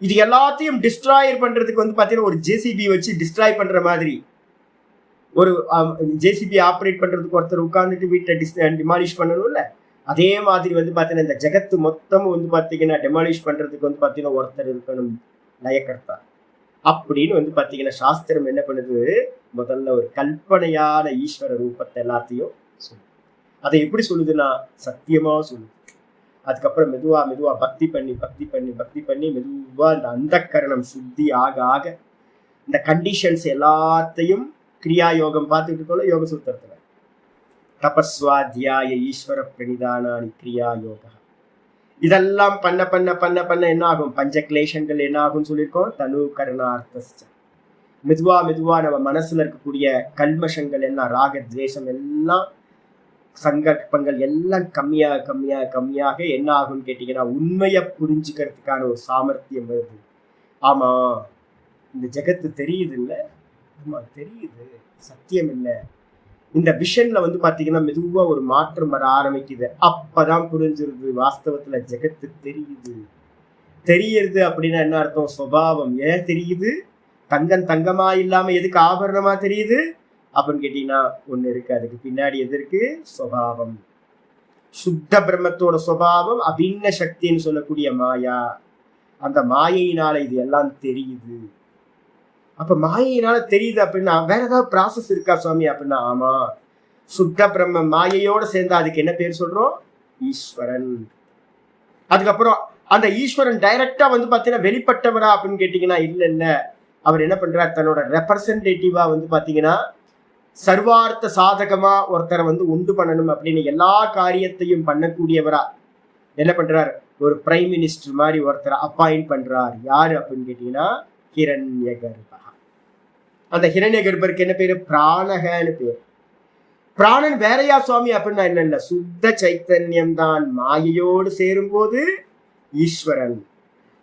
இது எல்லாத்தையும் டிஸ்ட்ராயர் பண்றதுக்கு வந்து பாத்தீங்கன்னா ஒரு ஜேசிபி வச்சு டிஸ்ட்ராய் பண்ற மாதிரி, ஒரு ஜேசிபி ஆப்ரேட் பண்றதுக்கு ஒருத்தர் உட்கார்ந்துட்டு வீட்டை டிமாலிஷ் பண்ணணும்ல, அதே மாதிரி வந்து பாத்தீங்கன்னா இந்த ஜெகத்து மொத்தமும் வந்து பாத்தீங்கன்னா டெமாலிஷ் பண்றதுக்கு வந்து பாத்தீங்கன்னா ஒருத்தர் இருக்கணும், லயக்கர்த்தா அப்படின்னு வந்து பாத்தீங்கன்னா சாஸ்திரம் என்ன பண்ணுது, முதல்ல ஒரு கல்பனையான ஈஸ்வர ரூபத்தை எல்லாத்தையும் சொல்லுது. அதை எப்படி சொல்லுதுன்னா சத்தியமா சொல்லுது. அதுக்கப்புறம் மெதுவா மெதுவா பக்தி பண்ணி மெதுவா இந்த அந்தக்கரணம் சுத்தி ஆக ஆக இந்த கண்டிஷன்ஸ் எல்லாத்தையும் கிரியா யோகம் பார்த்துட்டு இருக்கோம் யோக சூத்திரத்துல, தபஸ்வாத்தியாய ஈஸ்வர பிரணிதானானி கிரியா யோகா, இதெல்லாம் பண்ண பண்ண பண்ண பண்ண என்ன ஆகும், பஞ்ச கிளேஷங்கள் என்ன ஆகும்னு சொல்லியிருக்கோம், தனு கருணார்த்த. மெதுவா மெதுவா நம்ம மனசுல இருக்கக்கூடிய கல்மஷங்கள் எல்லாம், ராக துவேஷம் எல்லாம், சங்கல்பங்கள் எல்லாம் கம்மியாக கம்மியாக கம்மியாக என்ன ஆகும்னு கேட்டீங்கன்னா உண்மையை புரிஞ்சுக்கிறதுக்கான ஒரு சாமர்த்தியம் வருது. ஆமா இந்த ஜெகத்து தெரியுது இல்ல, ஆமா தெரியுது, சத்தியம் இல்லை. இந்த விஷன்ல வந்து பாத்தீங்கன்னா மெதுவா ஒரு மாற்றம் வர ஆரம்பிக்குது. அப்பதான் புரிஞ்சிருது வாஸ்தவத்துல ஜெகத்து தெரியுது அப்படின்னா என்ன அர்த்தம், சுபாவம். ஏன் தெரியுது? தங்கம் தங்கமா இல்லாம எதுக்கு ஆபரணமா தெரியுது அப்படின்னு கேட்டீங்கன்னா ஒண்ணு இருக்கு, அதுக்கு பின்னாடி எது இருக்கு, சுபாவம். சுத்த பிரம்மத்தோட சுபாவம் அபின்ன சக்தின்னு சொல்லக்கூடிய மாயா. அந்த மாயையினால இது எல்லாம் தெரியுது. அப்ப மாயையினால தெரியுது அப்படின்னா வேற ஏதாவது ப்ராசஸ் இருக்கா சுவாமி அப்படின்னா, ஆமா சுத்த பிரம்ம மாயையோட சேர்ந்து அதுக்கு என்ன பேர் சொல்றோம், ஈஸ்வரன். அதுக்கப்புறம் அந்த ஈஸ்வரன் டைரக்டா வந்து பாத்தீங்கன்னா வெளிப்பட்டவரா அப்படின்னு கேட்டீங்கன்னா இல்ல, அவர் என்ன பண்றார், தன்னோட ரெப்ரசன்டேட்டிவா வந்து பாத்தீங்கன்னா சர்வார்த்த சாதகமா ஒருத்தரை வந்து உண்டு பண்ணணும் அப்படின்னு எல்லா காரியத்தையும் பண்ணக்கூடியவரா என்ன பண்றார், ஒரு பிரைம் மினிஸ்டர் மாதிரி ஒருத்தர் அப்பாயிண்ட் பண்றார். யாரு அப்படின்னு கேட்டீங்கன்னா ஹிரண்ய கர்ப்பா. அந்த ஹிரண்ய கர்ப்பருக்கு என்ன பேரு? பிராணகன்னு பேரு. பிராணன் வேறையா சுவாமி அப்படின்னா இல்ல, சுத்த சைத்தன்யம் தான். மாயையோடு சேரும் போது ஈஸ்வரன்.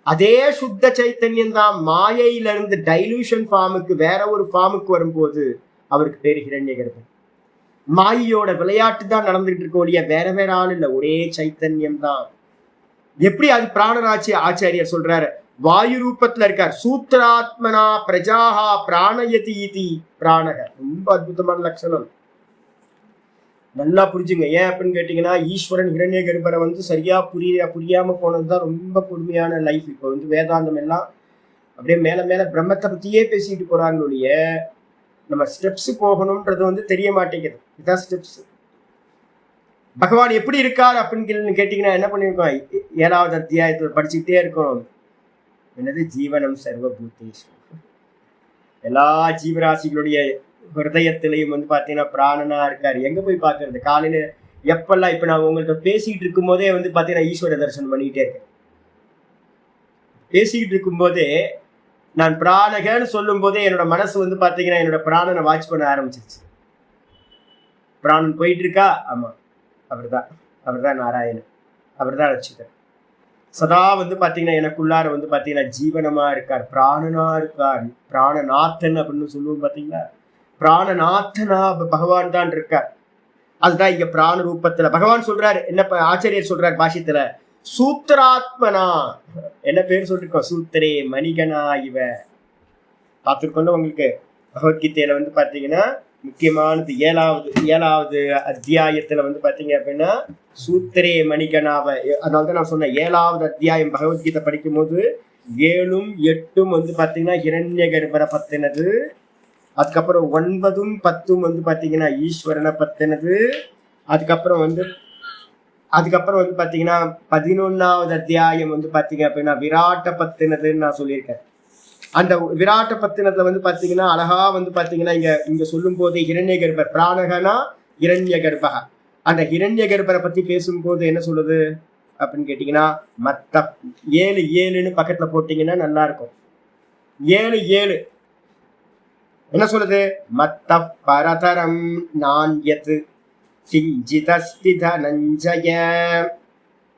அதே சுத்த சைத்தன்யம் தான் மாயையிலிருந்து டைலூஷன் ஃபார்முக்கு வேற ஒரு ஃபார்முக்கு வரும்போது அவருக்கு பேரு ஹிரண்ய கர்ப்பன். மாயையோட விளையாட்டு தான் நடந்துகிட்டு இருக்க ஒழிய வேற வேற ஆள் இல்ல, ஒரே சைத்தன்யம் தான். எப்படி அது பிராணராட்சி ஆச்சாரியர் சொல்றாரு, வாயு ரூபத்துல இருக்கார். சூத்ராத்மனா பிரஜாஹா பிராணயதி இதி பிராணக. ரொம்ப அற்புதமான லட்சணம், நல்லா புரிஞ்சுங்க. ஏன் அப்படின்னு கேட்டீங்கன்னா, ஈஸ்வரன் ஹிரண்ய கர்ப்பரை சரியா புரியாம போனதுதான் ரொம்ப கொடுமையான லைஃப். இப்போ வேதாந்தம் எல்லாம் அப்படியே மேல மேல பிரம்மத்தை பத்தியே பேசிட்டு போறாங்க ஒழிய நம்ம ஸ்டெப்ஸ் போகணும்ன்றது தெரிய மாட்டேங்குது. இதான் ஸ்டெப்ஸ். பகவான் எப்படி இருக்கார் அப்படின்னு கேட்டீங்கன்னா என்ன பண்ணிருக்கோம்? 7வது அத்தியாயத்துல படிச்சுக்கிட்டே இருக்கோம். என்னது? ஜீவனம் சர்வபூதேஷு. எல்லா ஜீவராசிகளுடைய ஹிருதயத்திலையும் பாத்தீங்கன்னா பிராணனா இருக்காரு. எங்க போய் பாக்குறது? காலையில எப்பெல்லாம் இப்ப நான் உங்கள்கிட்ட பேசிக்கிட்டு இருக்கும் போதே பாத்தீங்கன்னா ஈஸ்வர தரிசனம் பண்ணிக்கிட்டே இருக்கேன். பேசிக்கிட்டு இருக்கும் போதே நான் பிராணகன்னு சொல்லும் போதே என்னோட மனசு பாத்தீங்கன்னா என்னோட பிராணனை வாட்ச் பண்ண ஆரம்பிச்சிருச்சு. பிராணன் போயிட்டு இருக்கா? ஆமா, அவர்தான் நாராயணன், அவர்தான் ரட்சிதர். சதா பாத்தீங்கன்னா எனக்குள்ளார பாத்தீங்கன்னா ஜீவனமா இருக்கார், பிராணனா இருக்கார். பிராணநாதன் அப்படின்னு சொல்லுவோம் பாத்தீங்களா? பிராணநாதனா பகவான் தான் இருக்கார். அதுதான் இங்க பிராண ரூபத்துல பகவான் சொல்றாரு. என்ன ஆச்சாரியர் சொல்றாரு பாஷ்யத்துல? சூத்ராத்மனா. என்ன பேர் சொல்லிருக்கோம்? சூத்திரே மணிகனா இவ. பார்த்துருக்கோம். உங்களுக்கு பகவத்கீதையில பாத்தீங்கன்னா முக்கியமானது 7வது அத்தியாயத்துல பாத்தீங்க அப்படின்னா சூத்திரே மணிகனாவ. அதனால நான் சொன்னேன் 7வது அத்தியாயம் பகவத்கீதை படிக்கும் போது 7ம் 8ம் பாத்தீங்கன்னா ஹிரண்ய கர்ப்பரை பத்தினது. அதுக்கப்புறம் 9ம் 10ம் பாத்தீங்கன்னா ஈஸ்வரனை பத்தினது. அதுக்கப்புறம் பாத்தீங்கன்னா 11வது அத்தியாயம் பாத்தீங்க அப்படின்னா விராட்ட பத்தினதுன்னு நான் சொல்லியிருக்கேன். அந்த விராட்ட பத்தினத்துல பாத்தீங்கன்னா அழகா பாத்தீங்கன்னா இங்க சொல்லும் போது ஹிரண்ய கர்ப்பர் பிராணகனா ஹிரண்ய கர்ப்பக. அந்த ஹிரண்ய கர்ப்பரை பத்தி பேசும்போது என்ன சொல்லுது அப்படின்னு கேட்டீங்கன்னா, மத்த 7 பக்கத்துல போட்டீங்கன்னா நல்லா இருக்கும். 7 என்ன சொல்லுது? மத்த பரதரம் நான்யத் கிஞ்சிதஸ்தி தனஞ்சய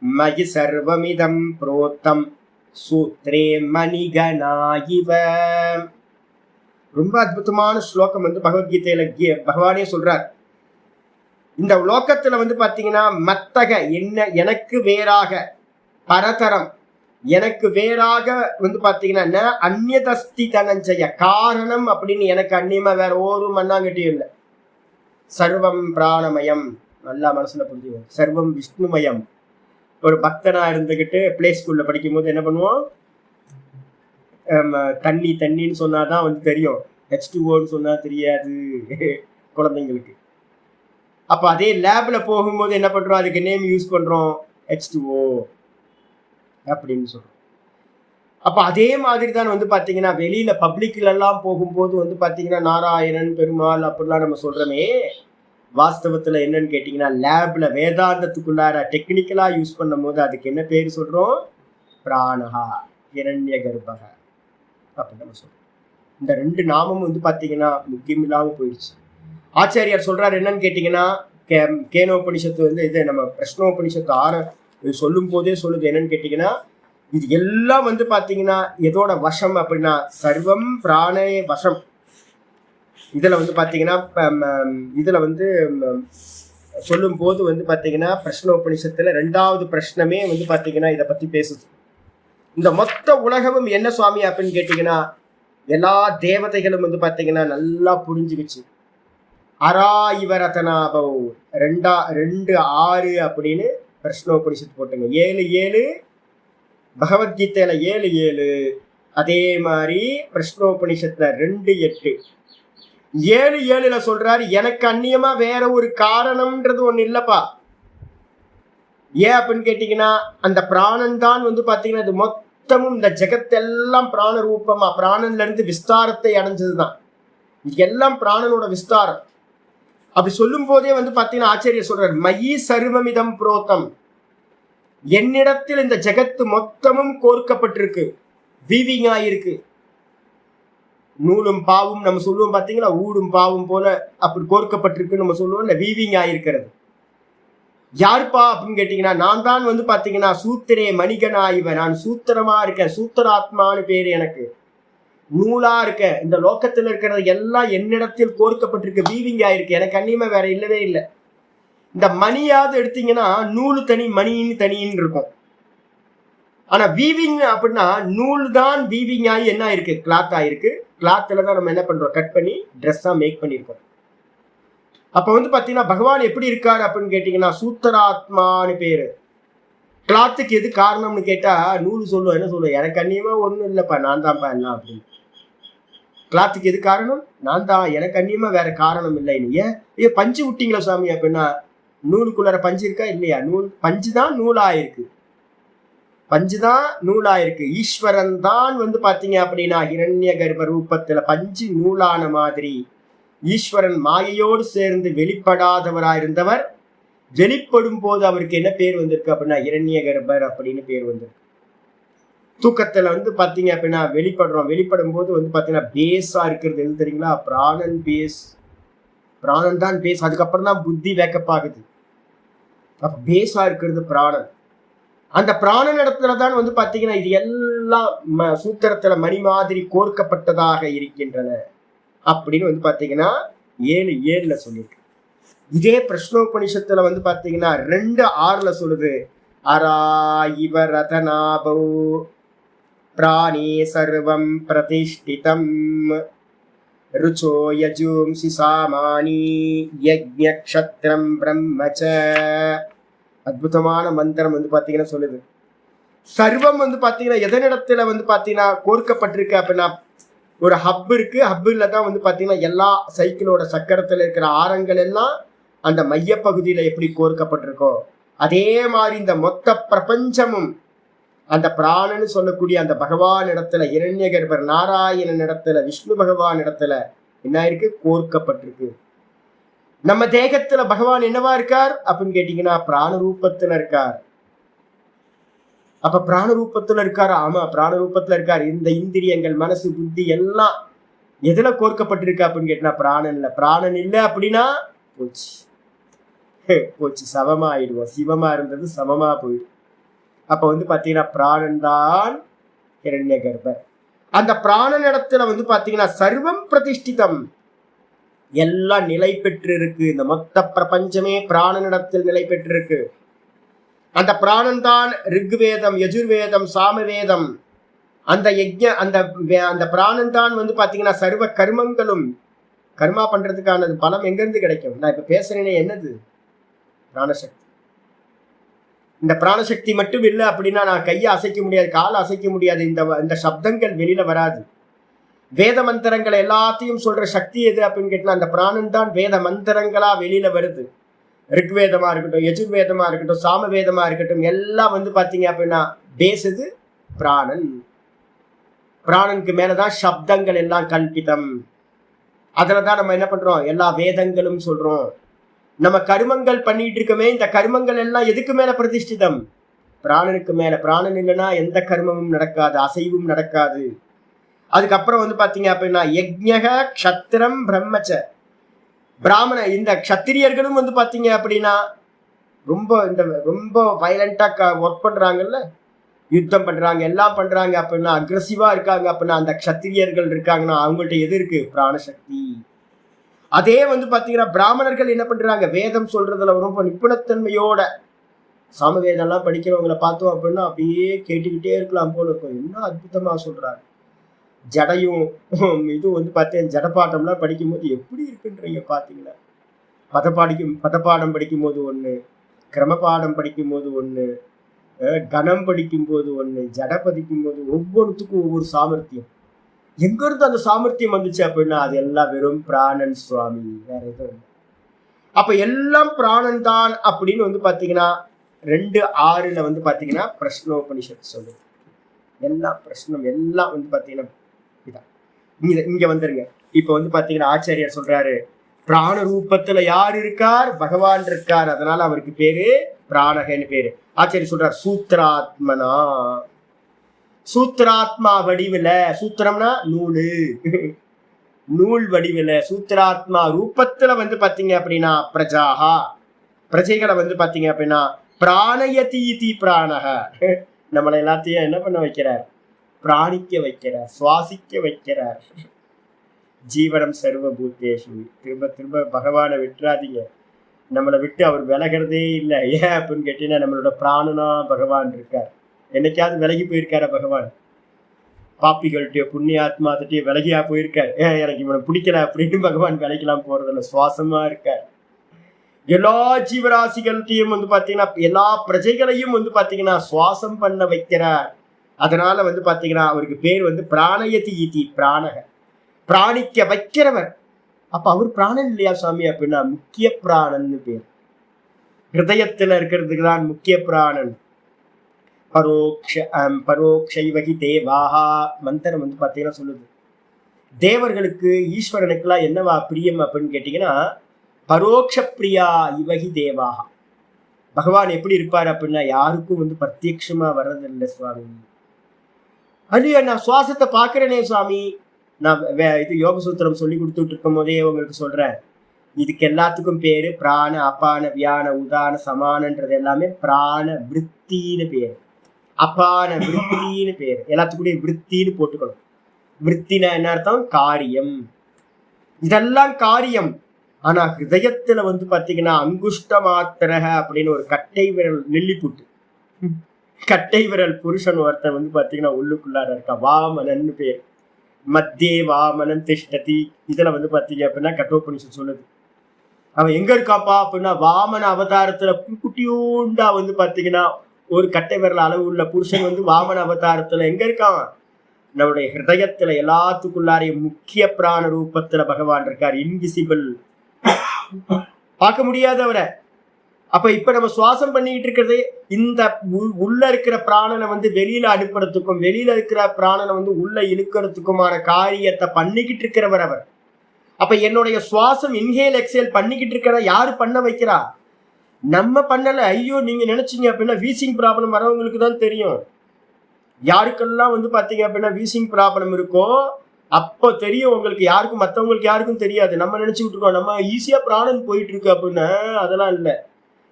மயி சர்வமிதம் புரோத்தம் சூத்ரே மணிகனாயிவ. ரொம்ப அற்புதமான ஸ்லோகம் பகவத்கீதையில பகவானே சொல்றார். இந்த லோகத்துல பாத்தீங்கன்னா மத்தக என்ன எனக்கு வேறாக, பரதரம் எனக்கு வேறாக பாத்தீங்கன்னா அந்நியதஸ்தி தனஞ்சய காரணம் அப்படின்னு எனக்கு அந்நியமா வேற ஒரு மண்ணாங்கட்டியும் இல்லை. சர்வம் பிராணமயம். நல்லா மனசுல புரிஞ்சுக்கணும். சர்வம் விஷ்ணுமயம். ஒரு பக்தனா இருந்துகிட்டு பிளே ஸ்கூல்ல படிக்கும் போது என்ன பண்ணுவோம்? தண்ணின்னு சொன்னாதான் தெரியும், H2Oன்னு சொன்னா தெரியாது குழந்தைங்களுக்கு. அப்ப அதே லேப்ல போகும்போது என்ன பண்றோம்? அதுக்கு நேம் யூஸ் பண்றோம், H2O அப்படின்னு சொல்றோம். அப்ப அதே மாதிரி தான் பாத்தீங்கன்னா வெளியில பப்ளிக்ல எல்லாம் போகும்போது பாத்தீங்கன்னா நாராயணன் பெருமாள் அப்படிலாம் நம்ம சொல்றோமே, வாஸ்தவத்துல என்னன்னு கேட்டீங்கன்னா லேப்ல வேதாந்தத்துக்குள்ளார டெக்னிக்கலா யூஸ் பண்ணும் போது அதுக்கு என்ன பேர் சொல்றோம்? பிராணஹா ஹிரண்ய கர்ப்பக அப்படின்னு நம்ம சொல்றோம். இந்த 2 நாமமும் பாத்தீங்கன்னா முக்கியம் இல்லாம போயிடுச்சு. ஆச்சாரியார் சொல்றாரு என்னன்னு கேட்டீங்கன்னா, கேனோபனிஷத்து இது நம்ம பிரஷ்னோபனிஷத்து சொல்லும் போதே சொல்லுது. என்னன்னு கேட்டீங்கன்னா, இது எல்லாம் பாத்தீங்கன்னா எதோட வசம் அப்படின்னா சர்வம் பிராணே வசம். இதுல பாத்தீங்கன்னா இதுல சொல்லும் போது பாத்தீங்கன்னா பிரஷ்னோபனிஷத்துல 2வது பிரஷ்னமே பாத்தீங்கன்னா இதை பத்தி பேசுது. இந்த மொத்த உலகமும் என்ன சுவாமி அப்படின்னு கேட்டீங்கன்னா, எல்லா தேவதைகளும் பாத்தீங்கன்னா நல்லா புரிஞ்சுக்கிச்சு. அரா இவரதனாபவ் 2:6 அப்படின்னு பிரஷ்னோபனிஷத்து போட்டுங்க. 7 பகவத்கீதையில 7 அதே மாதிரி பிரஷ்னோபனிஷத்துல 2:8. 7 சொல்றாரு எனக்கு அந்நியமா வேற ஒரு காரணம்ன்றது ஒண்ணு இல்லப்பா. ஏன் அப்படின்னு கேட்டீங்கன்னா, அந்த பிராணன் தான் பாத்தீங்கன்னா இது மொத்தமும் இந்த ஜெகத்தெல்லாம் பிராண ரூபமா பிராணன்ல இருந்து விஸ்தாரத்தை அடைஞ்சதுதான். இது எல்லாம் பிராணனோட விஸ்தாரம். அப்படி சொல்லும் போதே பாத்தீங்கன்னா ஆச்சாரியர் சொல்றாரு மயி சர்வமிதம் புரோத்தம். என்னிடத்தில் இந்த ஜெகத்து மொத்தமும் கோர்க்கப்பட்டிருக்கு, வீவிங் ஆயிருக்கு. நூலும் பாவும் நம்ம சொல்லுவோம் பாத்தீங்களா, ஊடும் பாவும் போல அப்படி கோர்க்கப்பட்டிருக்கு நம்ம சொல்லுவோம் இல்ல, வீவிங் ஆயிருக்கிறது. யாருப்பா அப்படின்னு கேட்டீங்கன்னா, நான் தான் வந்து பாத்தீங்கன்னா சூத்திரே மணிகனா இவன். நான் சூத்திரமா இருக்கேன், சூத்திராத்மான்னு பேரு எனக்கு. நூலா இருக்க, இந்த லோக்கத்துல இருக்கிறது எல்லாம் என்னிடத்தில் கோர்க்கப்பட்டிருக்கு, வீவிங் ஆயிருக்கு. எனக்கு அந்நியமா வேற இல்லவே இல்லை. இந்த மணியாவது எடுத்தீங்கன்னா நூலு தனி மணின்னு தனின்னு இருக்கும். ஆனா வீவிங் அப்படின்னா நூல் தான் வீவிங் ஆகி என்ன ஆயிருக்கு, கிளாத் ஆயிருக்கு. கிளாத்ல தான் நம்ம என்ன பண்றோம், கட் பண்ணி ட்ரெஸ்ஸா மேக் பண்ணிருக்கோம். அப்ப வந்து பாத்தீங்கன்னா பகவான் எப்படி இருக்காரு அப்படின்னு கேட்டீங்கன்னா சூத்திராத்மான்னு பேரு. கிளாத்துக்கு எது காரணம்னு கேட்டா நூல் சொல்லுவோம், என்ன சொல்லுவோம், எனக்கு அந்நியமா ஒண்ணும் இல்லப்பா, நான் தான்ப்பா எல்லாம் அப்படின்னு. கிளாத்துக்கு எது காரணம், நான் தான், எனக்கு அந்நியமா வேற காரணம் இல்லை. ஏன் பஞ்சு விட்டீங்களா சாமி அப்படின்னா, நூலுக்குள்ளார பஞ்சு இருக்கா இல்லையா, நூல் பஞ்சு தான் நூலாயிருக்கு, பஞ்சு தான் நூலாயிருக்கு. ஈஸ்வரன் தான் வந்து பாத்தீங்க அப்படின்னா ஹிரண்ய கர்ப்ப ரூபத்துல பஞ்சு நூலான மாதிரி ஈஸ்வரன் மாயையோடு சேர்ந்து வெளிப்படாதவராயிருந்தவர் வெளிப்படும் போது அவருக்கு என்ன பேர் வந்திருக்கு அப்படின்னா ஹிரண்ய கர்ப்பர் அப்படின்னு பேர் வந்திருக்கு. தூக்கத்துல வந்து பாத்தீங்க அப்படின்னா வெளிப்படும் போது வந்து பாத்தீங்கன்னா பேஸா இருக்கிறது எது தெரியுங்களா, பிராணன் பேஸ், பிராணன் தான் பேஸ். அதுக்கப்புறம் தான் புத்தி வேக்கப் ஆகுது. அப்ப பேஸா இருக்கிறது பிராணன். அந்த பிராணன் இடத்துலதான் வந்து பாத்தீங்கன்னா இது எல்லாம் சூத்திரத்துல மணி மாதிரி கோர்க்கப்பட்டதாக இருக்கின்றன அப்படின்னு வந்து பாத்தீங்கன்னா 7:7 சொல்லியிருக்கு. இதே பிரஷ்னோபனிஷத்துல வந்து பாத்தீங்கன்னா 2:6 சொல்லுது, அரா இவ ரதநாபௌ பிராணே சர்வம் பிரதிஷ்டிதம் ருச்சோ யஜும்சி சாமானி யஜ்ஞ க்ஷத்ரம் பிரம்மச்ச. அற்புதமான மந்திரம் வந்து பாத்தீங்கன்னா சொல்லுது. சர்வம் வந்து பாத்தீங்கன்னா எதனிடத்துல வந்து பாத்தீங்கன்னா கோர்க்கப்பட்டிருக்கு அப்படின்னா, ஒரு ஹப் இருக்கு, ஹப்புல தான் வந்து பாத்தீங்கன்னா எல்லா சைக்கிளோட சக்கரத்துல இருக்கிற ஆரங்கள் எல்லாம் அந்த மைய பகுதியில எப்படி கோர்க்கப்பட்டிருக்கோ அதே மாதிரி இந்த மொத்த பிரபஞ்சமும் அந்த பிராணன்னு சொல்லக்கூடிய அந்த பகவான் இடத்துல, இரண்ய கர்ப்பர் நாராயணன் இடத்துல, விஷ்ணு பகவான் இடத்துல என்ன இருக்கு, கோர்க்கப்பட்டிருக்கு. நம்ம தேகத்துல பகவான் என்னவா இருக்கார் அப்படின்னு கேட்டீங்கன்னா பிராண ரூபத்துல இருக்கார். அப்ப பிராண ரூபத்துல இருக்காரு, ஆமா பிராண ரூபத்துல இருக்காரு. இந்த இந்திரியங்கள் மனசு புத்தி எல்லாம் எதுல கோர்க்கப்பட்டிருக்கு அப்படின்னு கேட்டா பிராணன் இல்ல. பிராணன் இல்லை அப்படின்னா போச்சு போச்சு, சமமா ஆயிடுவோம். சிவமா இருந்தது சமமா போயிடும். அப்ப வந்து பாத்தீங்கன்னா பிராணன் தான் ஹிரண்ய கர்ப்பர். அந்த பிராணன் இடத்துல வந்து பாத்தீங்கன்னா சர்வம் பிரதிஷ்டிதம், எல்லாம் நிலை பெற்று இருக்கு. இந்த மொத்த பிரபஞ்சமே பிராணனிடத்தில் நிலை பெற்றிருக்கு. அந்த பிராணன் தான் ரிக்வேதம், யஜுர்வேதம், சாமவேதம், அந்த யஜ்ஞ அந்த பிராணன் தான் வந்து பாத்தீங்கன்னா சர்வ கர்மங்களும். கர்மா பண்றதுக்கான பலம் எங்கிருந்து கிடைக்கும்? நான் இப்ப பேசுறேனே என்னது, பிராணசக்தி. இந்த பிராணசக்தி மட்டும் இல்லை அப்படின்னா நான் கையை அசைக்க முடியாது, காலை அசைக்க முடியாது, இந்த சப்தங்கள் வெளியில வராது. வேத மந்திரங்களை எல்லாத்தையும் சொல்ற சக்தி எது அப்படின்னு கேட்டா அந்த பிராணன் தான் வேத மந்திரங்களா வெளியில வருது. ரிக்வேதமா இருக்கட்டும், யஜுர்வேதமா இருக்கட்டும், சாமவேதமா இருக்கட்டும், எல்லாம் வந்து பாத்தீங்க அப்படின்னா பேஸ் எது, பிராணன். பிராணனுக்கு மேலதான் சப்தங்கள் எல்லாம் கல்பிதம். அதுலதான் நம்ம என்ன பண்றோம், எல்லா வேதங்களும் சொல்றோம். நம்ம கர்மங்கள் பண்ணிட்டு இருக்கமே, இந்த கர்மங்கள் எல்லாம் எதுக்கு மேல பிரதிஷ்டிதம், பிராணனுக்கு மேல. பிராணன் இல்லைன்னா எந்த கர்மமும் நடக்காது, அசைவும் நடக்காது. அதுக்கப்புறம் வந்து பாத்தீங்க அப்படின்னா யஜ்ஞக க்ஷத்திரம் பிரம்மச்ச, பிராமண இந்த க்ஷத்திரியர்களும் வந்து பாத்தீங்க அப்படின்னா ரொம்ப வயலண்டா ஒர்க் பண்றாங்கல்ல, யுத்தம் பண்றாங்க, எல்லாம் பண்றாங்க அப்படின்னா அக்ரெசிவா இருக்காங்க அப்படின்னா அந்த க்ஷத்திரியர்கள் இருக்காங்கன்னா அவங்கள்ட்ட எது இருக்கு, பிராணசக்தி. அதே வந்து பாத்தீங்கன்னா பிராமணர்கள் என்ன பண்றாங்க, வேதம் சொல்றதுல ரொம்ப நிபுணத்தன்மையோட, சாமவேதம் எல்லாம் படிக்கிறவங்களை பார்த்தோம் அப்படின்னா அப்படியே கேட்டுக்கிட்டே இருக்கலாம் போல இருக்கும். என்ன அற்புதமா சொல்றாங்க. ஜடையும் இதுவும் வந்து பார்த்தேன், ஜடப்பாட்டம்லாம் படிக்கும் போது எப்படி இருக்குன்றீங்க பார்த்தீங்களா. பதப்பாடம் படிக்கும் போது ஒன்று, கிரமபாடம் படிக்கும் போது ஒன்று, கணம் படிக்கும் போது ஒன்று, ஜட பதிக்கும் போது ஒவ்வொருத்துக்கும் ஒவ்வொரு சாமர்த்தியம். எங்கிருந்து அந்த சாமர்த்தியம் வந்துச்சு அப்படின்னா அது எல்லாம் வெறும் பிராணன் சுவாமி, வேற எதுவும். அப்ப எல்லாம் பிராணன் தான் அப்படின்னு வந்து பாத்தீங்கன்னா 2:6 வந்து பாத்தீங்கன்னா பிரஷ்னோபனிஷத் சொல்லுது. எல்லாம் பிரஷ்னம் எல்லாம் வந்து பாத்தீங்கன்னா இதான். இங்க வந்துருங்க. இப்ப வந்து பாத்தீங்கன்னா ஆச்சாரியார் சொல்றாரு, பிராண ரூபத்துல யார் இருக்கார்? பகவான் இருக்கார். அதனால அவருக்கு பேரு பிராணகன்னு பேரு. ஆச்சரிய சொல்றார் சூத்ராத்மனா, சூத்ராத்மா வடிவில, சூத்திரம்னா நூலு, நூல் வடிவில சூத்ராத்மா ரூபத்துல வந்து பாத்தீங்க அப்படின்னா பிரஜாகா, பிரஜைகளை வந்து பாத்தீங்க அப்படின்னா பிராணயதி பிராணக, நம்மளை எல்லாத்தையும் என்ன பண்ண வைக்கிறார்? பிராணிக்க வைக்கிறார், சுவாசிக்க வைக்கிறார். ஜீவனம் சர்வ பூத்தேஷு. திரும்ப திரும்ப பகவானை விட்டுறாதீங்க. நம்மளை விட்டு அவர் விலகிறதே இல்லை. ஏன் அப்படின்னு கேட்டீங்கன்னா நம்மளோட பிராணனா பகவான் இருக்கார். என்னைக்காவது விலகி போயிருக்கார பகவான்? பாப்பிகள்கிட்டயோ புண்ணியாத்மாத்திட்டயோ விலகியா போயிருக்கார்? ஏன் எனக்கு இவனை பிடிக்கல அப்படின்னு பகவான் விலைக்கெல்லாம் போறதில்ல, சுவாசமா இருக்கார். எல்லா ஜீவராசிகள்கிட்டையும் வந்து பாத்தீங்கன்னா எல்லா பிரஜைகளையும் வந்து பாத்தீங்கன்னா சுவாசம் பண்ண வைக்கிறார். அதனால வந்து பாத்தீங்கன்னா அவருக்கு பேர் வந்து பிராணயதி இதி பிராணக, பிராணிக்க வைக்கிறவர். அப்ப அவர் பிராணன் இல்லையா சுவாமி அப்படின்னா முக்கிய பிராணன்னு பேர். ஹிருதயத்துல இருக்கிறதுக்கு தான் முக்கிய பிராணன். பரோக்ஷைவகி தேவாஹா மந்திரம் வந்து பாத்தீங்கன்னா சொல்லுது. தேவர்களுக்கு ஈஸ்வரனுக்குலாம் என்னவா பிரியம் அப்படின்னு கேட்டீங்கன்னா பரோக்ஷ பிரியா இவகி தேவாஹா. பகவான் எப்படி இருப்பார் அப்படின்னா யாருக்கும் வந்து பிரத்யட்சமா வர்றதில்லை சுவாமி. அல்லையா நான் சுவாசத்தை பாக்குறேனே சுவாமி, நான் இது யோக சூத்திரம் சொல்லி கொடுத்துட்டு இருக்கும் போதே உங்களுக்கு சொல்றேன். இதுக்கு எல்லாத்துக்கும் பேரு பிராண அபான வியான உதான சமானன்றது எல்லாமே பிராண விருத்தின்னு பேரு, அபான விருத்தின்னு பேரு. எல்லாத்துக்குடைய விருத்தின்னு போட்டுக்கணும். விருத்தினா என்ன அர்த்தம்? காரியம். இதெல்லாம் காரியம். ஆனா ஹிருதயத்துல வந்து பாத்தீங்கன்னா அங்குஷ்ட மாத்திரக அப்படின்னு ஒரு கட்டை விரல் நெல்லிப்புட்டு, கட்டை விரல் புருஷன் ஒருத்தன் வந்து பாத்தீங்கன்னா உள்ளுக்குள்ளார இருக்கா, வாமனன்னு பேர். மத்தியே வாமனன் திஷ்டதி. இதுல வந்து பாத்தீங்க அப்படின்னா கட்டோபனிஷத் சொல்லுது. அவன் எங்க இருக்காப்பா அப்படின்னா வாமன அவதாரத்துல குட்டியூண்டா வந்து பாத்தீங்கன்னா ஒரு கட்டை விரல் அளவு உள்ள புருஷன் வந்து வாமன அவதாரத்துல எங்க இருக்கான்? நம்முடைய ஹிருதயத்துல எல்லாத்துக்குள்ளாரையும் முக்கிய பிராண ரூபத்துல பகவான் இருக்கார். இன்விசிபிள், பார்க்க முடியாதவரை. அப்ப இப்ப நம்ம சுவாசம் பண்ணிக்கிட்டு இருக்கிறது இந்த உள்ள இருக்கிற பிராணனை வந்து வெளியில அனுப்புறதுக்கும் வெளியில இருக்கிற பிராணனை வந்து உள்ள இழுக்கிறதுக்குமான காரியத்தை பண்ணிக்கிட்டு இருக்கிறவர் அவர். அப்ப என்னுடைய சுவாசம் இன்ஹேல் எக்ஸேல் பண்ணிக்கிட்டு இருக்கிற யாரு பண்ண வைக்கிறா? நம்ம பண்ணல. ஐயோ நீங்க நினைச்சீங்க அப்படின்னா வீசிங் ப்ராப்ளம் வரவங்களுக்கு தான் தெரியும். யாருக்கெல்லாம் வந்து பாத்தீங்க அப்படின்னா வீசிங் ப்ராப்ளம் இருக்கோ அப்போ தெரியும் உங்களுக்கு, யாருக்கும் மற்றவங்களுக்கு யாருக்கும் தெரியாது. நம்ம நினைச்சுக்கிட்டு இருக்கோம் நம்ம ஈஸியா பிராணன் போயிட்டு இருக்கு அப்படின்னு. அதெல்லாம் இல்லை.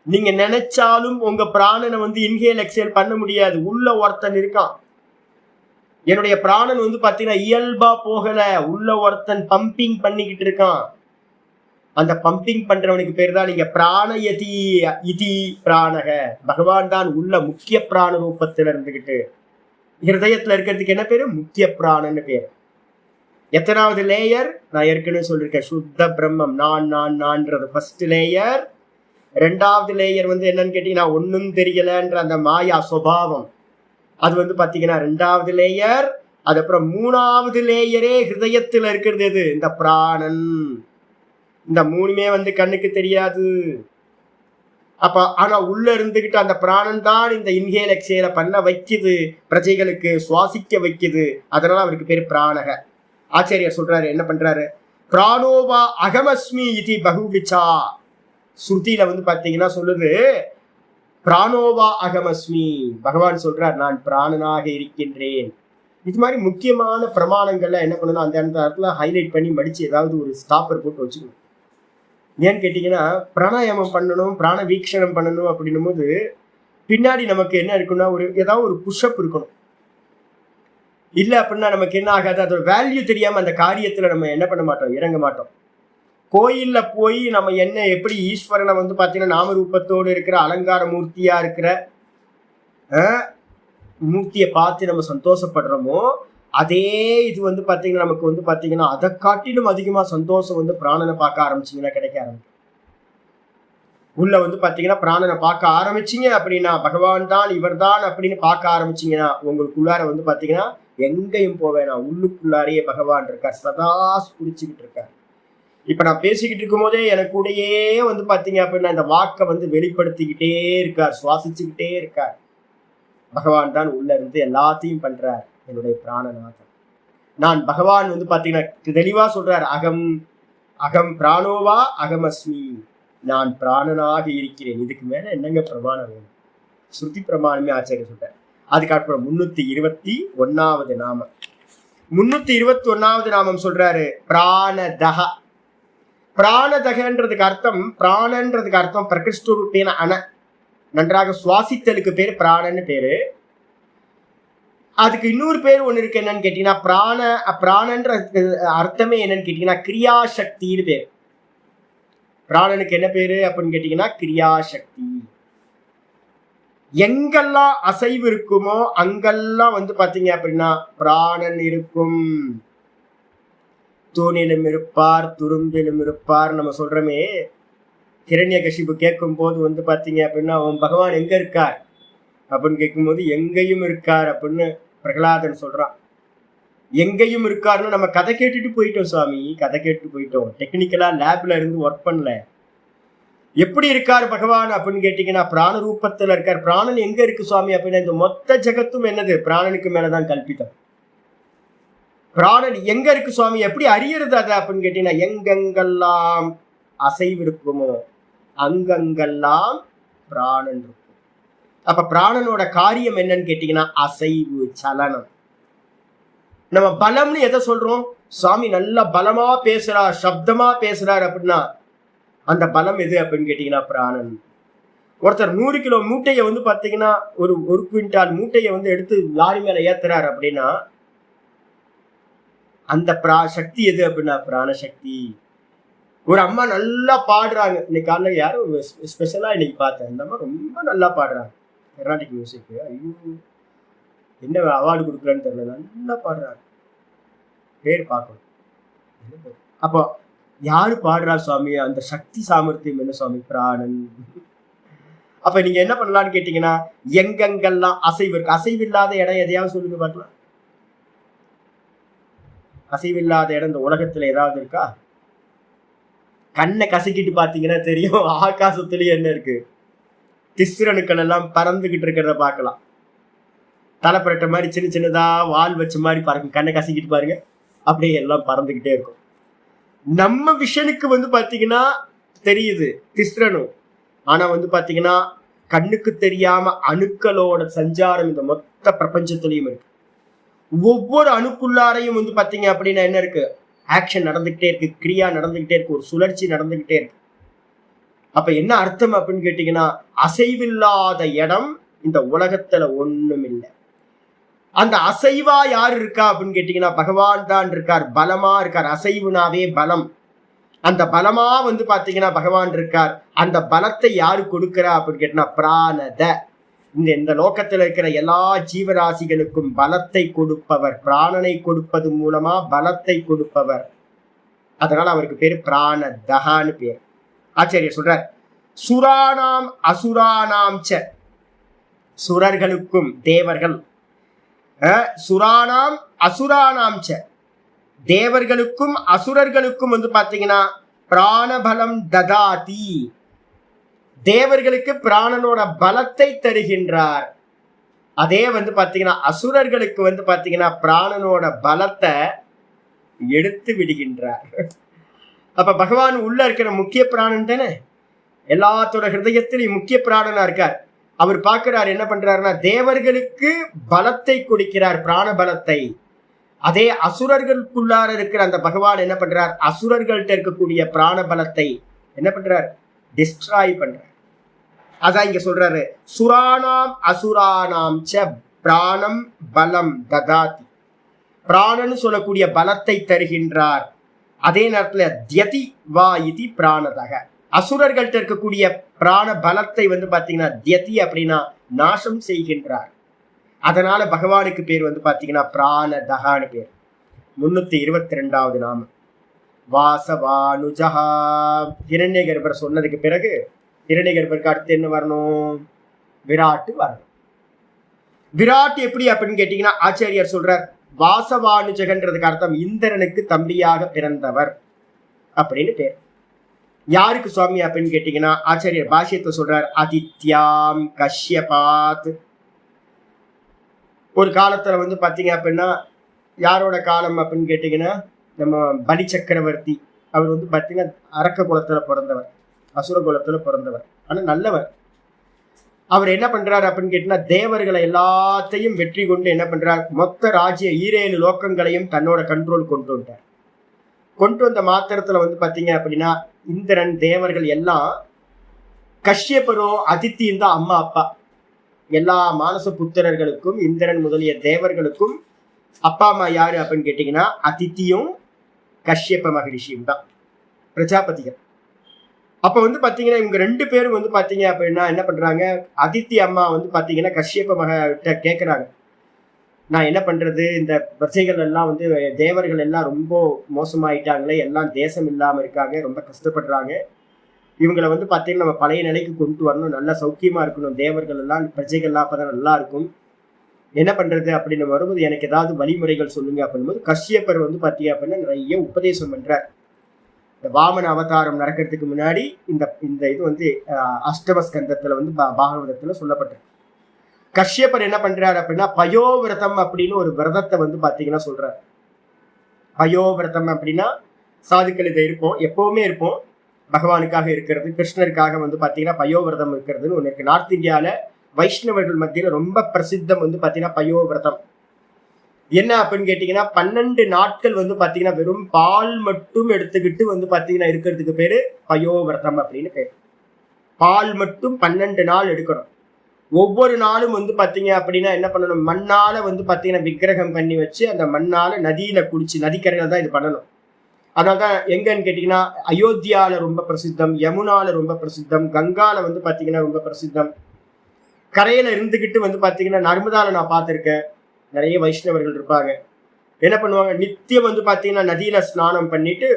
நீங்க நினைச்சாலும் உங்க பிராணனை வந்து இன்ஹேல் எக்ஸேல் பண்ண முடியாது. உள்ள ஒருத்தன் இருக்கான். என்னுடைய பிராணன் வந்து பாத்தீங்கன்னா இயல்பா போகல, உள்ள ஒருத்தன் பம்பிங் பண்ணிக்கிட்டு இருக்கான். அந்த பம்பிங் பண்றவனுக்கு பேர் தான் நீங்க பிராணயதி இதி பிராணக. பகவான் தான் உள்ள முக்கிய பிராண ரூபத்துல இருந்துகிட்டு ஹிருதயத்துல இருக்கிறதுக்கு என்ன பேரு? முக்கிய பிராணன்னு பேர். எத்தனாவது லேயர்? நான் ஏற்கனவே சொல்லியிருக்கேன், சுத்த பிரம்மம், நான்றது ஃபர்ஸ்ட் லேயர். ரெண்டாவது லேயர் வந்து என்னன்னு கேட்டீங்கன்னா ஒன்னும் தெரியலன்ற அந்த மாயா சுபாவம், அது வந்து பாத்தீங்கன்னா ரெண்டாவது லேயர். அதுக்கப்புறம் மூணாவது லேயரே ஹிருதயத்துல இருக்கிறது எது? இந்த பிராணன். இந்த மூணுமே வந்து கண்ணுக்கு தெரியாது. அப்ப ஆனா உள்ள இருந்துகிட்டு அந்த பிராணன் தான் இந்த இன்ஹேல் எக்ஸேல பண்ண வைக்குது, பிரஜைகளுக்கு சுவாசிக்க வைக்குது. அதனால அவருக்கு பேர் பிராணக. ஆச்சாரியர் சொல்றாரு, என்ன பண்றாரு? பிராணோவா அகமஸ்மி இது பகுவிச்சா. ஸ்ருதியில வந்து பாத்தீங்கன்னா சொல்லுது பிராணோவா அகமஸ்மி. பகவான் சொல்றார் நான் பிராணனாக இருக்கின்றேன். இது மாதிரி முக்கியமான பிரமாணங்கள்ல என்ன பண்ணணும், அந்த இடத்துல ஹைலைட் பண்ணி மடிச்சு ஏதாவது ஒரு ஸ்டாப்பர் போட்டு வச்சுக்கணும். ஏன்னு கேட்டீங்கன்னா பிராணாயாமம் பண்ணணும், பிராண வீக்ஷணம் பண்ணணும் அப்படின்னும் போது பின்னாடி நமக்கு என்ன இருக்குன்னா ஏதாவது ஒரு புஷ்அப் இருக்கணும். இல்லை அப்படின்னா நமக்கு என்ன ஆகாது, அதோட வேல்யூ தெரியாம அந்த காரியத்துல நம்ம என்ன பண்ண மாட்டோம், இறங்க மாட்டோம். கோயில்ல போய் நம்ம என்ன எப்படி ஈஸ்வரனை வந்து பாத்தீங்கன்னா நாமரூபத்தோடு இருக்கிற அலங்கார மூர்த்தியா இருக்கிற மூர்த்தியை பார்த்து நம்ம சந்தோஷப்படுறோமோ அதே இது வந்து பாத்தீங்கன்னா நமக்கு வந்து பாத்தீங்கன்னா அதை காட்டிலும் அதிகமா சந்தோஷம் வந்து பிராணனை பார்க்க ஆரம்பிச்சிங்கன்னா கிடைக்க ஆரம்பிக்கும். உள்ள வந்து பாத்தீங்கன்னா பிராணனை பார்க்க ஆரம்பிச்சிங்க அப்படின்னா பகவான் தான் இவர் தான் அப்படின்னு பார்க்க ஆரம்பிச்சிங்கன்னா உங்களுக்குள்ளார வந்து பாத்தீங்கன்னா எங்கேயும் போவேனா, உள்ளுக்குள்ளாரையே பகவான் இருக்கார், சதா குடிச்சுக்கிட்டு இருக்கார். இப்ப நான் பேசிக்கிட்டு இருக்கும் போதே எனக்கு கூடயே வந்து பாத்தீங்க அப்படின்னா இந்த வாக்கை வந்து வெளிப்படுத்திக்கிட்டே இருக்கார், சுவாசிச்சுக்கிட்டே இருக்கார். பகவான் தான் உள்ள இருந்து எல்லாத்தையும் பண்றார். என்னுடைய பிராணநாதன் நான். பகவான் வந்து பாத்தீங்கன்னா தெளிவா சொல்றார், அகம் அகம் பிராணோவா அகமஸ்மி, நான் பிராணனாக இருக்கிறேன். இதுக்கு மேல என்னங்க பிரமாணம் வேணும்? ஸ்ருதி பிரமாணமே ஆச்சாரிய சொல்றார். அதுக்கப்புறம் 321வது நாமம். 321வது நாமம் சொல்றாரு பிராணதக. பிராணதகன்றதுக்கு அர்த்தம், பிராணன்றதுக்கு அர்த்தம் பிரகிருஷ்டரூபேன அன, நன்றாக சுவாசித்தலுக்கு பேரு பிராணன்னு பேரு. அதுக்கு இன்னொரு பேர் ஒண்ணு இருக்கு, என்னன்னு கேட்டீங்கன்னா பிராணன்ற அர்த்தமே என்னன்னு கேட்டீங்கன்னா கிரியாசக்தின்னு பேரு. பிராணனுக்கு என்ன பேரு அப்படின்னு கேட்டீங்கன்னா கிரியாசக்தி. எங்கெல்லாம் அசைவு இருக்குமோ அங்கெல்லாம் பாத்தீங்க அப்படின்னா பிராணன் இருக்கும். தூணிலும் இருப்பார், துரும்பிலும் இருப்பார் நம்ம சொல்றோமே. ஹிரண்யகசிபு கேட்கும் போது பாத்தீங்க அப்படின்னா அவன் பகவான் எங்க இருக்கார் அப்படின்னு கேட்கும்போது எங்கேயும் இருக்கார் அப்படின்னு பிரகலாதன் சொல்றான். எங்கேயும் இருக்காருன்னு நம்ம கதை கேட்டுட்டு போயிட்டோம் சுவாமி, கதை கேட்டுட்டு போயிட்டோம். டெக்னிக்கலா லேப்ல இருந்து ஒர்க் பண்ணல. எப்படி இருக்காரு பகவான் அப்படின்னு கேட்டீங்கன்னா பிராண ரூபத்துல இருக்கார். பிராணன் எங்க இருக்கு சுவாமி அப்படின்னா இந்த மொத்த ஜகத்தும் என்னது பிராணனுக்கு மேலதான் கல்பிதம். பிராணன் எங்க இருக்கு சுவாமி, எப்படி அறியறது அதை அப்படின்னு கேட்டீங்கன்னா எங்கெங்கெல்லாம் அசைவு இருக்குமோ அங்கங்கெல்லாம் பிராணன் இருக்கும். அப்ப பிராணனோட காரியம் என்னன்னு கேட்டீங்கன்னா அசைவு, சலனம். நம்ம பலம்னு எதை சொல்றோம்? சுவாமி நல்ல பலமா பேசுறார், சப்தமா பேசுறார் அப்படின்னா அந்த பலம் எது அப்படின்னு கேட்டீங்கன்னா பிராணன். ஒருத்தர் 100 கிலோ மூட்டையை பாத்தீங்கன்னா ஒரு குவிண்டால் மூட்டையை எடுத்து லாரி மேல ஏத்துறாரு அப்படின்னா அந்த சக்தி எது அப்படின்னா பிராணசக்தி. ஒரு அம்மா நல்லா பாடுறாங்க. இன்னைக்கு காலைல யாரும் ஸ்பெஷலா இன்னைக்கு பார்த்தேன், இந்த அம்மா ரொம்ப நல்லா பாடுறாங்க கர்நாடிக் மியூசிக். ஐயோ என்ன அவார்டு கொடுக்குறான்னு தெரியல, நல்லா பாடுறாங்க. பேர் பார்க்கணும். அப்போ யாரு பாடுறா சுவாமி? அந்த சக்தி சாமர்த்தியம் என்ன சுவாமி? பிராணன். அப்ப நீங்க என்ன பண்ணலாம்னு கேட்டீங்கன்னா எங்கெங்கெல்லாம் அசைவு இருக்கு. அசைவில்லாத இடம் எதையாவது சொல்லுங்க பார்க்கலாம். அசைவில்லாத இடம் இந்த உலகத்துல ஏதாவது இருக்கா? கண்ணை கசக்கிட்டு பாத்தீங்கன்னா தெரியும் ஆகாசத்துலயே என்ன இருக்கு. திசுரணுக்கள் எல்லாம் பறந்துகிட்டு இருக்கிறத பார்க்கலாம். தலைப்பரட்ட மாதிரி சின்ன சின்னதா வால் வச்ச மாதிரி பறக்கும். கண்ணை கசக்கிட்டு பாருங்க, அப்படியே எல்லாம் பறந்துகிட்டே இருக்கும். நம்ம விஷனுக்கு பாத்தீங்கன்னா தெரியுது திஸ்ரணு. ஆனா பாத்தீங்கன்னா கண்ணுக்கு தெரியாம அணுக்களோட சஞ்சாரம் இந்த மொத்த பிரபஞ்சத்திலையும் இருக்கு. ஒவ்வொரு அணுக்குள்ளாரையும் பாத்தீங்க அப்படின்னா என்ன இருக்கு? ஆக்ஷன் நடந்துகிட்டே இருக்கு, கிரியா நடந்துகிட்டே இருக்கு, ஒரு சுழற்சி நடந்துகிட்டே இருக்கு. அப்ப என்ன அர்த்தம் அப்படின்னு கேட்டீங்கன்னா அசைவில்லாத இடம் இந்த உலகத்துல ஒண்ணும் இல்லை. அந்த அசைவா யாரு இருக்கா அப்படின்னு கேட்டீங்கன்னா பகவான் தான் இருக்கார், பலமா இருக்கார். அசைவுனாவே பலம். அந்த பலமா பாத்தீங்கன்னா பகவான் இருக்கார். அந்த பலத்தை யாரு கொடுக்கிறா அப்படின்னு கேட்டீங்கன்னா பிராணத. இந்த லோகத்துல இருக்கிற எல்லா ஜீவராசிகளுக்கும் பலத்தை கொடுப்பவர், பிராணனை கொடுப்பது மூலமா பலத்தை கொடுப்பவர். அதனால அவருக்கு பேரு பிராணதகான்னு பேர். ஆச்சாரியர் சொல்றார் சுராணாம் அசுராணாம் ச, சுரர்களுக்கும் தேவர்கள், சுராணாம் அசுராணாம் ச, தேவர்களுக்கும் அசுரர்களுக்கும் பாத்தீங்கன்னா பிராணபலம் ததாதி. தேவர்களுக்கு பிராணனோட பலத்தை தருகின்றார். அதே பாத்தீங்கன்னா அசுரர்களுக்கு பாத்தீங்கன்னா பிராணனோட பலத்தை எடுத்து விடுகின்றார். அப்ப பகவான் உள்ள இருக்கிற முக்கிய பிராணன் தானே, எல்லாத்தோட ஹிருதயத்திலும் முக்கிய பிராணனா இருக்கார். அவர் பார்க்கிறார் என்ன பண்றாருன்னா தேவர்களுக்கு பலத்தை கொடுக்கிறார், பிராண பலத்தை. அதே அசுரர்களுக்குள்ளார இருக்கிற அந்த பகவான் என்ன பண்றார்? அசுரர்கள்ட்ட இருக்கக்கூடிய பிராண பலத்தை என்ன பண்றார்? டிஸ்ட்ராய் பண்றார். அதான் இங்க சொல்றாரு சுராணாம் அசுராணாம் ச பிராணம் பலம் ததாதி. பிராணன்னு சொல்லக்கூடிய பலத்தை தருகின்றார். அதே நேரத்துல தியதி வா இதி பிராணதக. அசுரர்கள்ட்ட இருக்கக்கூடிய பிராண பலத்தை பாத்தீங்கன்னா தியதி அப்படின்னா நாசம் செய்கின்றார். அதனால பகவானுக்கு பேர் பாத்தீங்கன்னா பிராணதகான்னு பேர். 322வது நாமம் வாசவானுஜஹா. ஹிரண்யகர்பர் சொன்னதுக்கு பிறகு ஹிரண்யகர்பருக்கு அடுத்து என்ன வரணும்? விராட்டு வரணும். விராட் எப்படி அப்படின்னு கேட்டீங்கன்னா ஆச்சாரியர் சொல்றார் வாசவானுஜகன்றதுக்கு அர்த்தம் இந்திரனுக்கு தம்பியாக பிறந்தவர் அப்படின்னு பேர். யாருக்கு சுவாமி அப்படின்னு கேட்டீங்கன்னா ஆச்சாரியர் பாஷ்யத்தை சொல்றார் ஆதித்யாம் கஷ்யபாத். ஒரு காலத்துல பாத்தீங்க அப்படின்னா யாரோட காலம் அப்படின்னு கேட்டீங்கன்னா நம்ம பலி சக்கரவர்த்தி அவர் வந்து பார்த்தீங்கன்னா அரக்க குலத்துல பிறந்தவர், அசுர குலத்துல பிறந்தவர், ஆனா நல்லவர். அவர் என்ன பண்றாரு அப்படின்னு கேட்டீங்கன்னா, தேவர்களை எல்லாத்தையும் வெற்றி கொண்டு என்ன பண்றார், மொத்த ராஜ்ய 7 லோக்கங்களையும் தன்னோட கண்ட்ரோல் கொண்டு வந்தார். கொண்டு வந்த மாத்திரத்துல வந்து பாத்தீங்க அப்படின்னா, இந்திரன் தேவர்கள் எல்லாம் கஷ்யபரோ அதித்தியும் தான் அம்மா அப்பா. எல்லா மானச புத்திரர்களுக்கும் இந்திரன் முதலிய தேவர்களுக்கும் அப்பா அம்மா யாரு அப்படின்னு கேட்டீங்கன்னா, அதித்தியும் கஷ்யப மகரிஷியும் தான் பிரஜாபதிகள். அப்ப வந்து பாத்தீங்கன்னா இவங்க 2 பேரும் வந்து பாத்தீங்க அப்படின்னா என்ன பண்றாங்க, அதித்தி அம்மா வந்து பாத்தீங்கன்னா கஷ்யப மகிட்ட கேட்கறாங்க, நான் என்ன பண்றது, இந்த பிரஜைகள் எல்லாம் வந்து தேவர்கள் எல்லாம் ரொம்ப மோசமாயிட்டாங்களே, எல்லாம் தேசம் இல்லாம இருக்காங்க, ரொம்ப கஷ்டப்படுறாங்க, இவங்களை வந்து பாத்தீங்கன்னா நம்ம பழைய நிலைக்கு கொண்டு வரணும், நல்லா சௌக்கியமா இருக்கணும், தேவர்கள் எல்லாம் பிரஜைகள்லாம் அப்பதான் நல்லா இருக்கும், என்ன பண்றது அப்படின்னு வரும்போது எனக்கு ஏதாவது வழிமுறைகள் சொல்லுங்க அப்படின்போது கஷ்யப்பர் வந்து பாத்தீங்க அப்படின்னா நிறைய உபதேசம் பண்றார். இந்த வாமன அவதாரம் நடக்கிறதுக்கு முன்னாடி இந்த இந்த இது வந்து அஷ்டமஸ்கந்தத்துல வந்து பாகவதத்துல சொல்லப்பட்டிருக்கு. கஷ்யப்பர் என்ன பண்றாரு அப்படின்னா பயோவிரதம் அப்படின்னு ஒரு விரதத்தை வந்து பாத்தீங்கன்னா சொல்றாரு. பயோவிரதம் அப்படின்னா சாதுக்கள் இதை இருப்போம், எப்பவுமே இருப்போம், பகவானுக்காக இருக்கிறது, கிருஷ்ணருக்காக வந்து பாத்தீங்கன்னா பயோவிரதம் இருக்கிறதுன்னு ஒண்ணு இருக்கு. நார்த் இந்தியால வைஷ்ணவர்கள் மத்தியில ரொம்ப பிரசித்தம் வந்து பாத்தீங்கன்னா பயோவிரதம். என்ன அப்படின்னு கேட்டீங்கன்னா 12 நாட்கள் வந்து பாத்தீங்கன்னா வெறும் பால் மட்டும் எடுத்துக்கிட்டு வந்து பாத்தீங்கன்னா இருக்கிறதுக்கு பேரு பயோவிரதம் அப்படின்னு பேரு. பால் மட்டும் 12 நாள் எடுக்கணும். ஒவ்வொரு நாளும் வந்து பாத்தீங்க அப்படின்னா என்ன பண்ணணும், மண்ணால வந்து பாத்தீங்கன்னா விக்கிரகம் பண்ணி வச்சு அந்த மண்ணால நதியில குடிச்சு, நதிக்கரையில தான் இது பண்ணணும். அதனால்தான் எங்கன்னு கேட்டீங்கன்னா அயோத்தியால ரொம்ப பிரசித்தம், யமுனால ரொம்ப பிரசித்தம், கங்கால வந்து பாத்தீங்கன்னா ரொம்ப பிரசித்தம். கரையில இருந்துகிட்டு வந்து பாத்தீங்கன்னா நர்மதால நான் பார்த்திருக்கேன், நிறைய வைஷ்ணவர்கள் இருப்பாங்க. என்ன பண்ணுவாங்க, நித்தியம் வந்து பாத்தீங்கன்னா நதியில ஸ்நானம் பண்ணிட்டு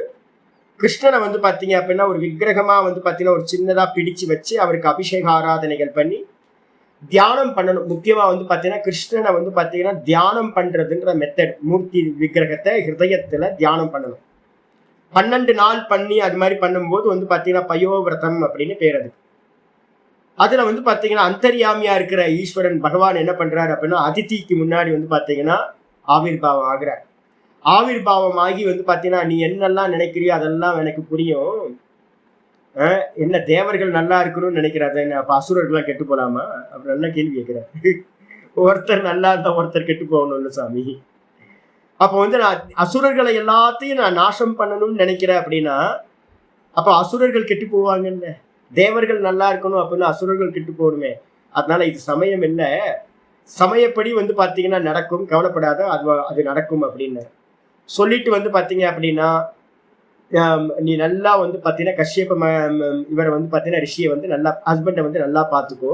கிருஷ்ணனை வந்து பாத்தீங்க அப்படின்னா ஒரு விக்கிரகமா வந்து பாத்தீங்கன்னா ஒரு சின்னதா பிடிச்சு வச்சு அவருக்கு அபிஷேக ஆராதனைகள் பண்ணி தியானம் பண்ணணும். முக்கியமா வந்து பாத்தீங்கன்னா கிருஷ்ணனை வந்து பாத்தீங்கன்னா தியானம் பண்றதுன்ற மெத்தட், மூர்த்தி விக்கிரகத்தை ஹிருதயத்துல தியானம் பண்ணணும். 12 நாள் பண்ணி அது மாதிரி பண்ணும்போது வந்து பாத்தீங்கன்னா பயோவிரதம் அப்படின்னு பேர் அது. அதுல வந்து பாத்தீங்கன்னா அந்தர்யாமியா இருக்கிற ஈஸ்வரன் பகவான் என்ன பண்றாரு அப்படின்னா அதித்திக்கு முன்னாடி வந்து பாத்தீங்கன்னா ஆவிர்பாவம் ஆகிறார். ஆவிர்பாவம் ஆகி வந்து பாத்தீங்கன்னா நீ என்னெல்லாம் நினைக்கிறியோ அதெல்லாம் எனக்கு புரியும், என்ன தேவர்கள் நல்லா இருக்கணும்னு நினைக்கிறாரு, என்ன அப்ப அசுரர்கள்லாம் கெட்டு போலாமா அப்படி நல்லா கேள்வி கேட்கிறாரு. ஒருத்தர் நல்லா இருந்தா ஒருத்தர் கெட்டு போகணும்ல சாமி. அப்ப வந்து நான் அசுரர்களை எல்லாத்தையும் நான் நாசம் பண்ணணும்னு நினைக்கிறேன் அப்படின்னா அப்ப அசுரர்கள் கெட்டு போவாங்கன்னு, தேவர்கள் நல்லா இருக்கணும் அப்படின்னா அசுரர்கள் கெட்டு போகணுமே, அதனால இது சமயம் இல்லை, சமயப்படி வந்து பாத்தீங்கன்னா நடக்கும், கவலைப்படாத, அது நடக்கும் அப்படின்னு சொல்லிட்டு வந்து பாத்தீங்க அப்படின்னா நீ நல்லா வந்து பாத்தீங்கன்னா கஷ்யப இவரை வந்து பாத்தீங்கன்னா ரிஷியை வந்து நல்லா ஹஸ்பண்டை வந்து நல்லா பாத்துக்கோ,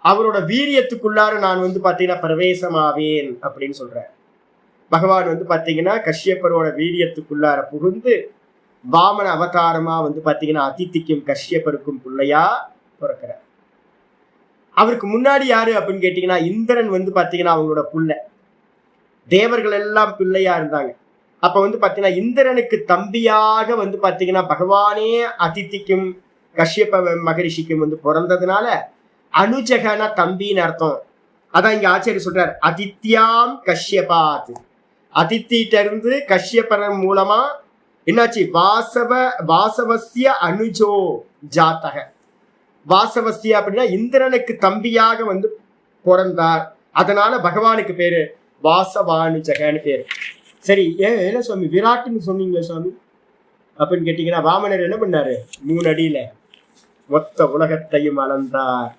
அவரோட வீரியத்துக்குள்ளார நான் வந்து பாத்தீங்கன்னா பிரவேசமாவேன் அப்படின்னு சொல்றேன். பகவான் வந்து பாத்தீங்கன்னா கஷ்யப்பரோட வீரியத்துக்குள்ளார புகுந்து வாமன அவதாரமா வந்து பாத்தீங்கன்னா அதித்திக்கும் கஷ்யப்பருக்கும் பிள்ளையா பிறக்கிறார். அவருக்கு முன்னாடி யாரு அப்படின்னு கேட்டீங்கன்னா இந்திரன் வந்து பாத்தீங்கன்னா அவங்களோட புள்ள, தேவர்கள் எல்லாம் பிள்ளையா இருந்தாங்க. அப்ப வந்து பாத்தீங்கன்னா இந்திரனுக்கு தம்பியாக வந்து பாத்தீங்கன்னா பகவானே அதித்திக்கும் கஷ்யப மகரிஷிக்கும் வந்து பிறந்ததுனால அனுஜகன தம்பின்னு அர்த்தம். அதான் இங்க ஆச்சரிய சொல்றார், அதித்யாம் கஷ்யபாத், அதித்திட்ட இருந்து கஷ்யபரன் மூலமா என்னாச்சு, வாசவசிய அனுஜோ ஜாத்தக, வாசவசிய அப்படின்னா இந்திரனுக்கு தம்பியாக வந்து பிறந்தார், அதனால பகவானுக்கு பேரு வாசவானுஜகன்னு பேரு. சரி, என்ன சுவாமி விராட்டுன்னு சொன்னீங்களே சுவாமி அப்படின்னு கேட்டீங்கன்னா வாமனர் என்ன பண்ணாரு, 3 அடியில மொத்த உலகத்தையும் அளந்தார்.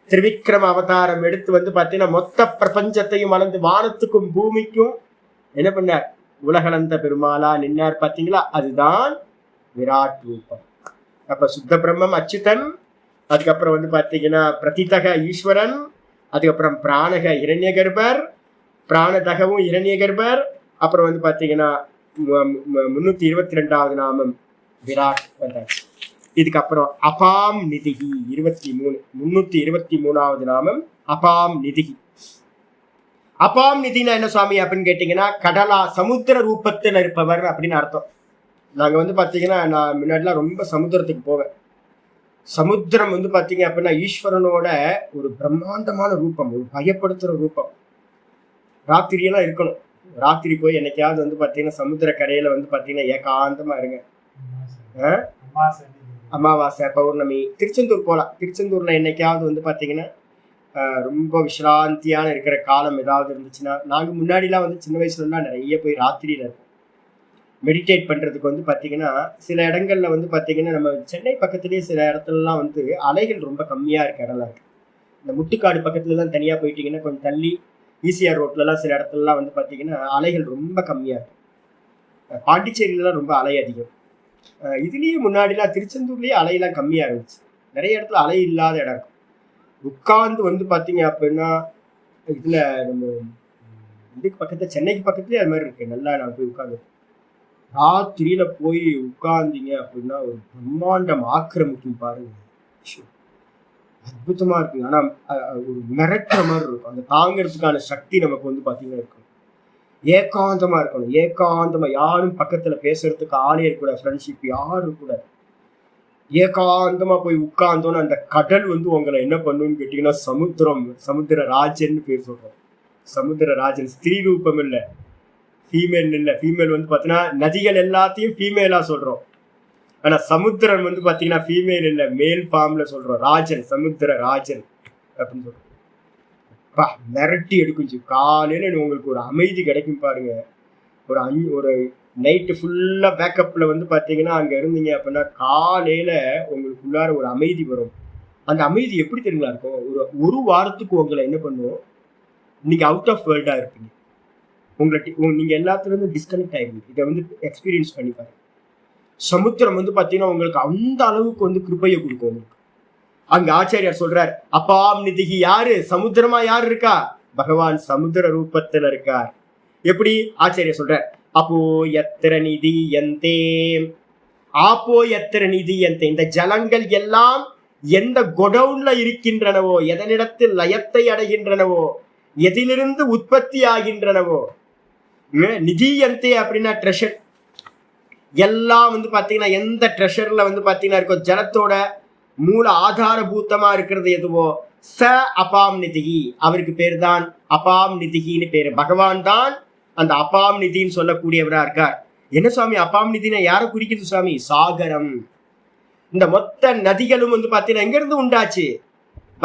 திரிவிக்ரம அவதாரம் எடுத்து வந்து பாத்தீங்கன்னா மொத்த பிரபஞ்சத்தையும் அளந்து வானத்துக்கும் பூமிக்கும் என்ன பண்ணார், உலகளந்த பெருமாளா நின்னார் பாத்தீங்களா, அதுதான் விராட் ரூபம். அப்ப சுத்த பிரம்மம் அச்சுதன், அதுக்கப்புறம் வந்து பாத்தீங்கன்னா பிரதிதக ஈஸ்வரன், அதுக்கப்புறம் பிராணக இரண்யகர்பர், பிராணதகவும் இரண்யகர்பர், அப்புறம் வந்து பாத்தீங்கன்னா 322வது நாமம் விராட் வந்தாச்சு. இதுக்கப்புறம் அபாம் நிதிகி 323வது நாமம் அபாம் நிதிகி. அபாம் நிதினா என்ன சுவாமி அப்படின்னு கேட்டீங்கன்னா கடலா சமுத்திர ரூபத்தில் இருப்பவர் அப்படின்னு அர்த்தம். நாங்க வந்து பாத்தீங்கன்னா நான் முன்னாடிலாம் ரொம்ப சமுத்திரத்துக்கு போவேன். சமுத்திரம் வந்து பாத்தீங்க அப்படின்னா ஈஸ்வரனோட ஒரு பிரம்மாண்டமான ரூபம், ஒரு பயப்படுத்துற ரூபம். ராத்திரியெல்லாம் இருக்கணும், ராத்திரி போய் என்னைக்காவது வந்து பாத்தீங்கன்னா சமுத்திர கரையில வந்து பாத்தீங்கன்னா ஏகாந்தமா இருங்க. அமாவாசை பௌர்ணமி திருச்செந்தூர் போகலாம். திருச்செந்தூர்ல என்னைக்காவது வந்து பாத்தீங்கன்னா ரொம்ப விசிராந்தியான இருக்கிற காலம் ஏதாவது இருந்துச்சுன்னா, நாங்க முன்னாடிலாம் வந்து சின்ன வயசுலலாம் நிறைய போய் ராத்திரியில இருக்கும் மெடிடேட் பண்றதுக்கு வந்து பாத்தீங்கன்னா, சில இடங்கள்ல வந்து பாத்தீங்கன்னா நம்ம சென்னை பக்கத்துலயே சில இடத்துலலாம் வந்து அலைகள் ரொம்ப கம்மியா இருக்க இடம்லாம் இருக்கு. இந்த முட்டுக்காடு பக்கத்துலலாம் தனியா போயிட்டீங்கன்னா கொஞ்சம் தள்ளி ஈசிஆர் ரோட்லலாம் சில இடத்துலலாம் வந்து பாத்தீங்கன்னா அலைகள் ரொம்ப கம்மியா இருக்கு. பாண்டிச்சேரியிலலாம் ரொம்ப அலை அதிகம். இதுலயே முன்னாடிலாம் திருச்செந்தூர்லயே அலையெல்லாம் கம்மியா இருந்துச்சு. நிறைய இடத்துல அலை இல்லாத இடம் இருக்கும். உட்கார்ந்து வந்து பாத்தீங்க அப்படின்னா இதுல நம்ம இதுக்கு பக்கத்துல சென்னைக்கு பக்கத்துலயே அது மாதிரி இருக்கு. நல்லா நான் போய் உட்காந்து ராத்திரியில போய் உட்கார்ந்தீங்க அப்படின்னா ஒரு பிரம்மாண்டம் ஆக்கிரமிக்கும் பாருங்க. அற்புதமா இருக்குங்க. ஆனா ஒரு மிரட்டுற மாதிரி இருக்கும். அந்த தாங்கிறதுக்கான சக்தி நமக்கு வந்து பாத்தீங்கன்னா இருக்கும். ஏகாந்தமா இருக்கணும். ஏகாந்தமா யாரும் பக்கத்துல பேசுறதுக்கு ஆளே இருக்கக்கூடாது. ஃப்ரெண்ட்ஷிப் யாரும் இருக்கக்கூடாது. ஏகாந்தமா போய் உட்கார்ந்தோன்னு அந்த கடல் வந்து உங்களை என்ன பண்ணுன்னு கேட்டீங்கன்னா சமுத்திர ராஜன் பேர் சொல்றோம். சமுத்திர ராஜன் ஸ்திரீ ரூபம் இல்லை, ஃபீமேல் இல்லை. ஃபீமேல் வந்து பாத்தீங்கன்னா நதிகள் எல்லாத்தையும் ஃபீமேலா சொல்றோம். ஆனா சமுத்திரம் வந்து பாத்தீங்கன்னா ஃபீமேல் இல்லை, மேல் ஃபார்ம்ல சொல்றோம். ராஜன், சமுத்திர ராஜன் அப்படின்னு சொல்றோம். மிரட்டி எடுக்கும். காலையில உங்களுக்கு ஒரு அமைதி கிடைக்கும் பாருங்க. ஒரு நைட்டு ஃபுல்லா பேக்கப்ல வந்து பாத்தீங்கன்னா அங்க இருந்தீங்க அப்படின்னா காலையில உங்களுக்குள்ளார ஒரு அமைதி வரும். அந்த அமைதி எப்படி தெரியுங்களா இருக்கும்? ஒரு வாரத்துக்கு உங்களை என்ன பண்ணுவோம், நீங்க அவுட் ஆஃப் வேர்ல்டா இருப்பீங்க. நீங்க எல்லாத்துல இருந்து டிஸ்கனெக்ட் ஆயிருவீங்க. இதை வந்து எக்ஸ்பீரியன்ஸ் பண்ணி பாருங்க. சமுத்திரம் வந்து பாத்தீங்கன்னா உங்களுக்கு அந்த அளவுக்கு வந்து கிருபையை கொடுக்கும் உங்களுக்கு. அங்க ஆச்சாரியார் சொல்றார், அப்பாம் நிதிகி யாரு? சமுத்திரமா யாரு இருக்கா? பகவான் சமுத்திர ரூபத்துல இருக்கார். எப்படி? ஆச்சாரியார் சொல்றார், அப்போ எத்திர நிதி எந்தே, ஆப்போ எத்திர நிதி எந்தே. இந்த ஜலங்கள் எல்லாம் எந்த கொடவுன்ல இருக்கின்றனவோ, எதனிடத்தில் லயத்தை அடைகின்றனவோ, எதிலிருந்து உற்பத்தி ஆகின்றனவோ, நிதி எந்தே அப்படின்னா ட்ரெஷர் எல்லாம் வந்து பாத்தீங்கன்னா எந்த ட்ரெஷர்ல வந்து பாத்தீங்கன்னா இருக்கோ, ஜலத்தோட மூல ஆதாரபூத்தமா இருக்கிறது எதுவோ, ச அபாம் நிதிகி, அவருக்கு பேர் தான் அபாம் நிதிகின்னு பேரு. பகவான் தான் அந்த அபாம் நிதின்னு சொல்லக்கூடியவரா இருக்கார். என்ன சுவாமி அபாம் நிதினா யாரை குறிக்கிறது சுவாமி? சாகரம். இந்த மொத்த நதிகளும் வந்து பாத்தீங்கன்னா எங்க இருந்து உண்டாச்சு?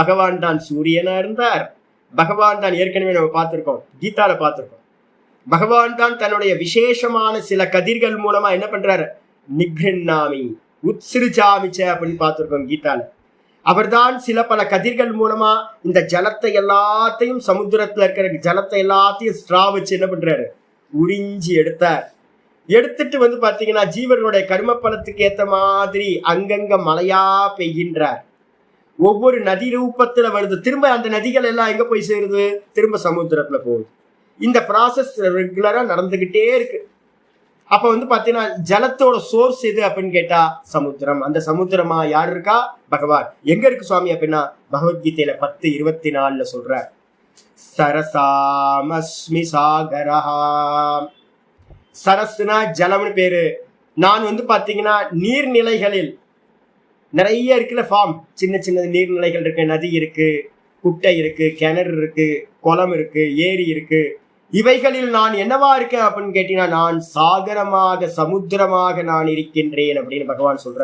பகவான் தான் சூரியனா இருந்தார். பகவான் தான், ஏற்கனவே நம்ம பார்த்திருக்கோம், கீதால பார்த்திருக்கோம். பகவான் தான் தன்னுடைய விசேஷமான சில கதிர்கள் மூலமா என்ன பண்றாரு? நிக்ருண்ணாமி உத்ஸ்ருஜாமிச்ச அப்படின்னு பார்த்திருக்கோம் கீதால. அவர்தான் சில பல கதிர்கள் மூலமா இந்த ஜலத்தை எல்லாத்தையும், சமுத்திரத்துல இருக்கிற ஜலத்தை எல்லாத்தையும் ஸ்ட்ரா வச்சு என்ன பண்றாரு? உறிஞ்சி எடுத்தார். எடுத்துட்டு வந்து பாத்தீங்கன்னா ஜீவர்களுடைய கர்ம பலத்துக்கு ஏத்த மாதிரி அங்கங்க மழையா பெய்கின்றார். ஒவ்வொரு நதி ரூபத்துல வருது. திரும்ப அந்த நதிகள் எல்லாம் எங்க போய் சேருது? திரும்ப சமுத்திரத்துல போகுது. இந்த ப்ராசஸ் ரெகுலரா நடந்துகிட்டே இருக்கு. அப்ப வந்து பாத்தீங்கன்னா ஜலத்தோட சோர்ஸ் எது அப்படின்னு கேட்டா சமுத்திரம். அந்த சமுத்திரமா யார் இருக்கா? பகவான். எங்க இருக்கு சுவாமி அப்படின்னா பகவத்கீதையில 10:24 சொல்ற, சரசாமஸ்மி சாகரஹா. சரஸ்னா ஜலம்னு பேரு. நான் வந்து பாத்தீங்கன்னா நீர்நிலைகளில் நிறைய இருக்குல்ல ஃபார்ம், சின்ன சின்ன நீர்நிலைகள் இருக்கு, நதி இருக்கு, குட்டை இருக்கு, கிணறு இருக்கு, குளம் இருக்கு, ஏரி இருக்கு. இவைகளில் நான் என்னவா இருக்கேன் அப்படின்னு கேட்டீங்கன்னா நான் சாகரமாக, சமுத்திரமாக நான் இருக்கின்றேன் அப்படின்னு பகவான் சொல்ற.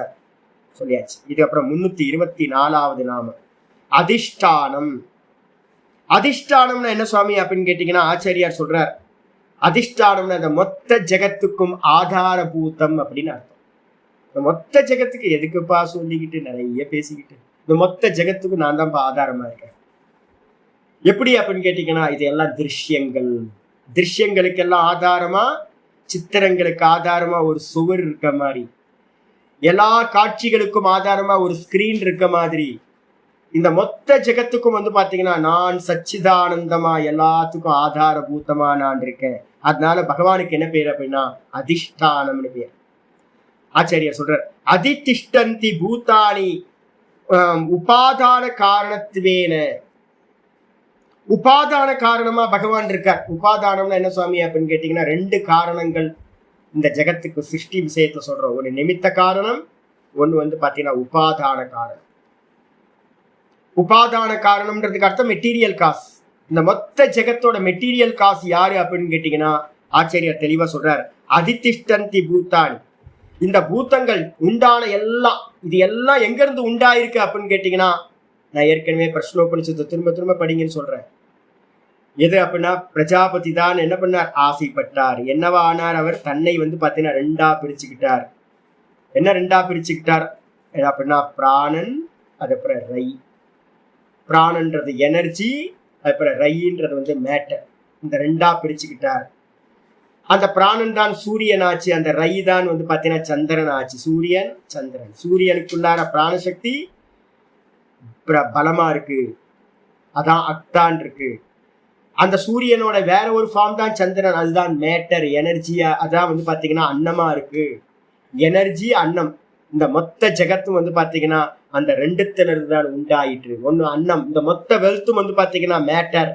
சொல்லியாச்சு. இதுக்கப்புறம் 324வது நாமம் அதிஷ்டானம். அதிஷ்டானம்னா என்ன சுவாமி அப்படின்னு கேட்டீங்கன்னா ஆச்சாரியார் சொல்றார், அதிஷ்டானம்னா இந்த மொத்த ஜெகத்துக்கும் ஆதாரபூதம் அப்படின்னு அர்த்தம். இந்த மொத்த ஜெகத்துக்கு எதுக்குப்பா சொல்லிக்கிட்டு நிறைய பேசிக்கிட்டு, இந்த மொத்த ஜெகத்துக்கும் நான் தான்ப்பா ஆதாரமா இருக்கேன். எப்படி அப்படின்னு கேட்டீங்கன்னா இதெல்லாம் திருஷ்யங்கள். திருஷ்யங்களுக்கெல்லாம் ஆதாரமா, சித்திரங்களுக்கு ஆதாரமா ஒரு சுவர் இருக்க மாதிரி, எல்லா காட்சிகளுக்கும் ஆதாரமா ஒரு ஸ்கிரீன் இருக்க மாதிரி, இந்த மொத்த ஜெகத்துக்கும் வந்து பாத்தீங்கன்னா நான் சச்சிதானந்தமா எல்லாத்துக்கும் ஆதாரபூத்தமா நான் இருக்கேன். அதனால பகவானுக்கு என்ன பேர் அப்படின்னா அதிஷ்டானம்னு பேர். ஆச்சாரியார் சொல்றார், அதிதிஷ்டந்தி பூதானி உபாதான காரணத்துவேன. உபாதான காரணமா பகவான் இருக்கார். உபாதானம்னா என்ன சுவாமி அப்படின்னு கேட்டீங்கன்னா 2 காரணங்கள் இந்த ஜெகத்துக்கு சிருஷ்டி விஷயத்துல சொல்றோம். ஒரு நிமித்த காரணம், ஒண்ணு வந்து பாத்தீங்கன்னா உபாதான காரணம். உபாதான காரணம்ன்றதுக்கு அர்த்தம் மெட்டீரியல் காஸ். இந்த மொத்த ஜெகத்தோட மெட்டீரியல் காஸ் யாரு அப்படின்னு கேட்டீங்கன்னா ஆச்சரியர் தெளிவா சொல்றார், அதிதிஷ்டந்தி பூத்தானி. இந்த பூத்தங்கள் உண்டான எல்லாம், இது எல்லாம் எங்க இருந்து உண்டாயிருக்கு அப்படின்னு கேட்டீங்கன்னா, நான் ஏற்கனவே பிரஷ்னோபனிஷத்தை திரும்ப திரும்ப படிங்கன்னு சொல்றேன். எது அப்படின்னா, பிரஜாபதி தான் என்ன பண்ணார், ஆசைப்பட்டார். என்னவா ஆனார் அவர், தன்னை பாத்தீங்கன்னா 2ஆ பிரிச்சுக்கிட்டார். என்ன 2ஆ பிரிச்சுக்கிட்டார் அப்படின்னா, பிராணன், அதுக்கப்புறம் ரை. பிராணன்றது எனர்ஜி, அதுக்கப்புறம் ரைன்றது மேட்டர். இந்த 2ஆ பிரிச்சுக்கிட்டார். அந்த பிராணன் தான் சூரியன் ஆச்சு, அந்த ரை தான் பாத்தீங்கன்னா சந்திரன் ஆச்சு. சூரியன் சந்திரன், சூரியனுக்குள்ளார பிராணசக்தி பலமா இருக்கு, அதான் அக்தான் இருக்கு. அந்த சூரியனோட வேற ஒரு ஃபார்ம் தான் சந்திரன், அதுதான் மேட்டர், எனர்ஜியா, அதான் பாத்தீங்கன்னா அன்னமா இருக்கு. எனர்ஜி, அன்னம், இந்த மொத்த ஜெகத்தும் பாத்தீங்கன்னா அந்த 2த்துல இருந்து தான் உண்டாயிற்று. ஒண்ணு அன்னம், இந்த மொத்த வெல்த்தும் பாத்தீங்கன்னா மேட்டர்.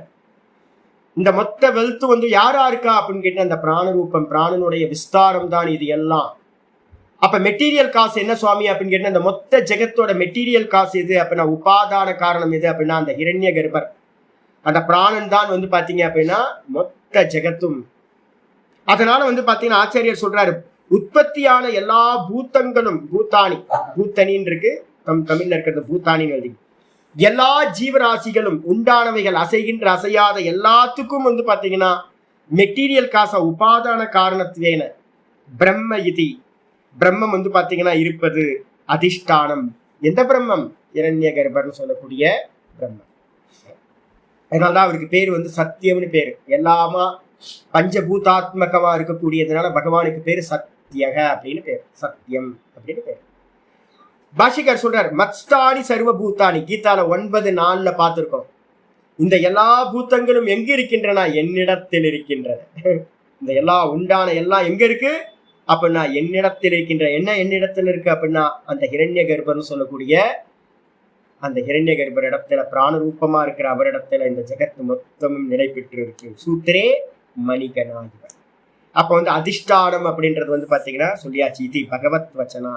இந்த மொத்த வெல்த் யாரா இருக்கா அப்படின்னு கேட்டா, அந்த பிராணரூபம், பிராணனுடைய விஸ்தாரம் தான் இது எல்லாம். அப்ப மெட்டீரியல் காசு என்ன சுவாமி அப்படின்னு கேட்டா, இந்த மொத்த ஜெகத்தோட மெட்டீரியல் காசு எது அப்படின்னா, உபாதான காரணம் எது அப்படின்னா, அந்த ஹிரண்ய கர்ப்பர், அந்த பிராணன் தான் பாத்தீங்க அப்படின்னா மொத்த ஜெகத்தும். அதனால பாத்தீங்கன்னா ஆச்சாரியர் சொல்றாரு, உற்பத்தியான எல்லா பூத்தங்களும், பூத்தானி, பூத்தனின்னு இருக்கு, தமிழ்ல இருக்கிறது பூத்தானின்னு எழுதி, எல்லா ஜீவராசிகளும் உண்டானவைகள், அசைகின்ற அசையாத எல்லாத்துக்கும் பாத்தீங்கன்னா மெட்டீரியல் காச உபாதான காரணத்துவேன பிரம்ம இதி, பிரம்மம் பாத்தீங்கன்னா இருப்பது அதிஷ்டானம். எந்த பிரம்மம், இரண்ய கர்ப்பர்னு சொல்லக்கூடிய பிரம்மம். அதனாலதான் அவருக்கு பேரு சத்தியம்னு பேரு. எல்லாமா பஞ்சபூதாத்மகமா இருக்கக்கூடியதுனால பகவானுக்கு பேரு சத்தியக அப்படின்னு பேரு, சத்தியம் அப்படின்னு பேரு. பாஷிகர் சொல்றார், மத்ஸ்தானி சர்வ பூத்தானி, கீதால 9:4 பார்த்திருக்கோம். இந்த எல்லா பூத்தங்களும் எங்க இருக்கின்றன, என்னிடத்தில் இருக்கின்றன. இந்த எல்லா உண்டான எல்லாம் எங்க இருக்கு அப்படின்னா, என்னிடத்தில் இருக்கின்ற. என்ன என்னிடத்தில் இருக்கு அப்படின்னா, அந்த ஹிரண்ய கர்ப்பர்னு சொல்லக்கூடிய அந்த ஹிரண்ய கர்ப்பர் இடத்துல, பிராணரூபமா இருக்கிற அவரிடத்துல இந்த ஜெகத்து மொத்தமும் நிலை பெற்று இருக்கு. சூத்திரே மணிகனாதிபர். அப்ப அதிஷ்டானம் அப்படின்றது பாத்தீங்கன்னா சொல்லியாச்சு, இது பகவத் வச்சனா.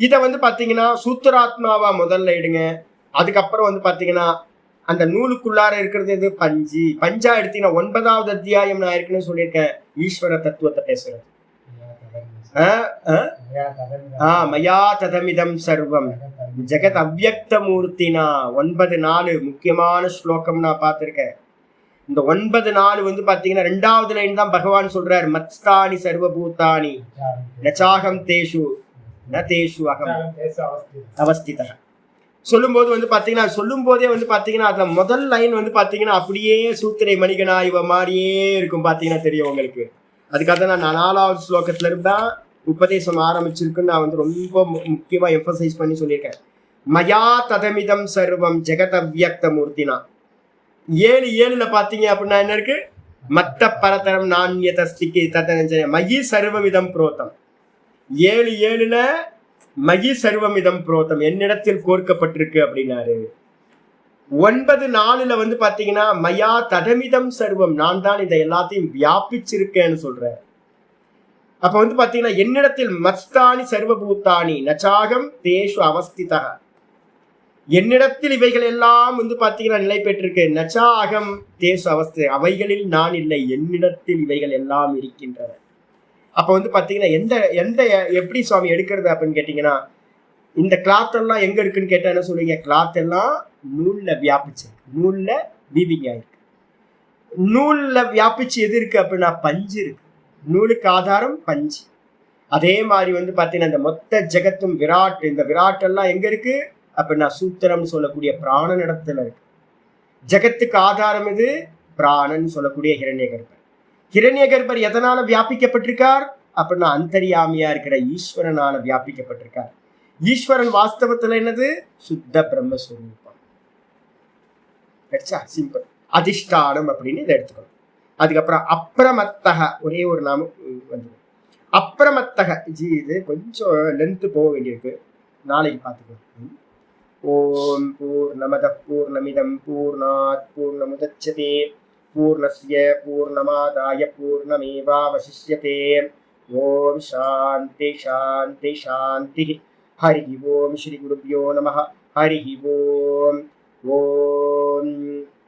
இதை பாத்தீங்கன்னா சூத்திராத்மாவா முதல்ல எடுங்க. அதுக்கப்புறம் பாத்தீங்கன்னா அந்த நூலுக்குள்ளார இருக்கிறது எது, பஞ்சு. பஞ்சா எடுத்தீங்கன்னா 9வது அத்தியாயம் நான் ஏற்கனவே சொல்லியிருக்கேன், ஈஸ்வர தத்துவத்தை பேசுறது. மயா ததமிதம் சர்வம் ஜெகத் அவ்யக்த மூர்த்தினா 9:4 முக்கியமான ஸ்லோகம் நான் பார்த்திருக்கேன். இந்த 9:4 பாத்தீங்கன்னா 2வது லைன் தான் பகவான் சொல்றாரு, மத்ஸ்தானி சர்வபூதானி நச்சாகம் தேஷு நதேஷு அகம் அவஸ்தித. சொல்லும்போது பாத்தீங்கன்னா, சொல்லும் போதே பாத்தீங்கன்னா அதுல முதல் லைன் பாத்தீங்கன்னா அப்படியே சூத்திரை மணிகனா இவ மாதிரியே இருக்கும், பாத்தீங்கன்னா தெரியும் உங்களுக்கு. அதுக்காக நான் 4வது ஸ்லோகத்துல இருந்தா உபதேசம் ஆரம்பிச்சிருக்குன்னு நான் ரொம்ப முக்கியமா எம்பசைஸ் பண்ணி சொல்லியிருக்கேன். மயா ததமிதம் சர்வம் ஜெகத் அவ்யக்த மூர்த்தினா. 7:7 பாத்தீங்க அப்படின்னா என்ன இருக்கு, மத்த பரதரம் நான்யதஸ்திக்கு ததனஞ்சன மயி சர்வமிதம் புரோத்தம். 7:7 மகி சர்வமிதம் புரோத்தம், என்னிடத்தில் கோர்க்கப்பட்டிருக்கு அப்படின்னாரு. 9:4 பாத்தீங்கன்னா மயா ததமிதம் சர்வம், நான் தான் இதை எல்லாத்தையும் வியாபிச்சிருக்கேன்னு சொல்றேன். அப்ப பாத்தீங்கன்னா என்னிடத்தில் மஸ்தானி சர்வபூத்தானி நச்சாகம் தேஷு அவஸ்திதா, என்னிடத்தில் இவைகள் எல்லாம் பாத்தீங்கன்னா நிலை பெற்றிருக்கு. நச்சாகம் தேஷு அவஸ்தி, அவைகளில் நான் இல்லை, என்னிடத்தில் இவைகள் எல்லாம் இருக்கின்றன. அப்ப பாத்தீங்கன்னா எந்த எந்த எப்படி சுவாமி எடுக்கிறது அப்படின்னு கேட்டீங்கன்னா, இந்த கிளாத் எல்லாம் எங்க இருக்குன்னு கேட்டா என்ன சொல்லுவீங்க, கிளாத் எல்லாம் நூல்ல வியாபிச்சு, நூல்ல வீவிங் ஆயிருக்கு. நூல்ல வியாபிச்சு எது இருக்கு அப்படின்னா பஞ்சு இருக்கு, நூலுக்கு ஆதாரம் பஞ்சு. அதே மாதிரி பாத்தீங்கன்னா இந்த மொத்த ஜெகத்தும் விராட், இந்த விராட் எல்லாம் எங்க இருக்கு அப்படின்னா சூத்திரம் சொல்லக்கூடிய பிராணன் இடத்துல இருக்கு. ஜெகத்துக்கு ஆதாரம் இது பிராணன் சொல்லக்கூடிய ஹிரண்ய கர்ப்பர். ஹிரண்ய கர்ப்பர் எதனால வியாபிக்கப்பட்டிருக்கார் அப்படின்னா அந்தரியாமியா இருக்கிற ஈஸ்வரனால வியாபிக்கப்பட்டிருக்கார். ஈஸ்வரன் வாஸ்தவத்துல என்னது, சுத்த பிரம்மஸ்வரூபம். சிம்பிள். அதிஷ்டானம் அப்படின்னு இதை எடுத்துக்கணும். அதுக்கப்புறம் அப்ரமத்தக, ஒரே ஒரு நாமம் வந்து அப்ரமத்தக. இது கொஞ்சம் லென்த் போக வேண்டியிருக்கு, நாளைக்கு பார்த்துக்கணும். ஓம் பூர்ணமத பூர்ணமிதம் பூர்ணாத் பூர்ணமுதச்யதே பூர்ணஸ்ய பூர்ணமாதாய பூர்ணமேவாவசிஷ்யதே. ஓம் சாந்தி சாந்தி சாந்தி. ஹரி ஓம் ஸ்ரீ குருப்யோ நமः. ஹரி ஓம். ஓம்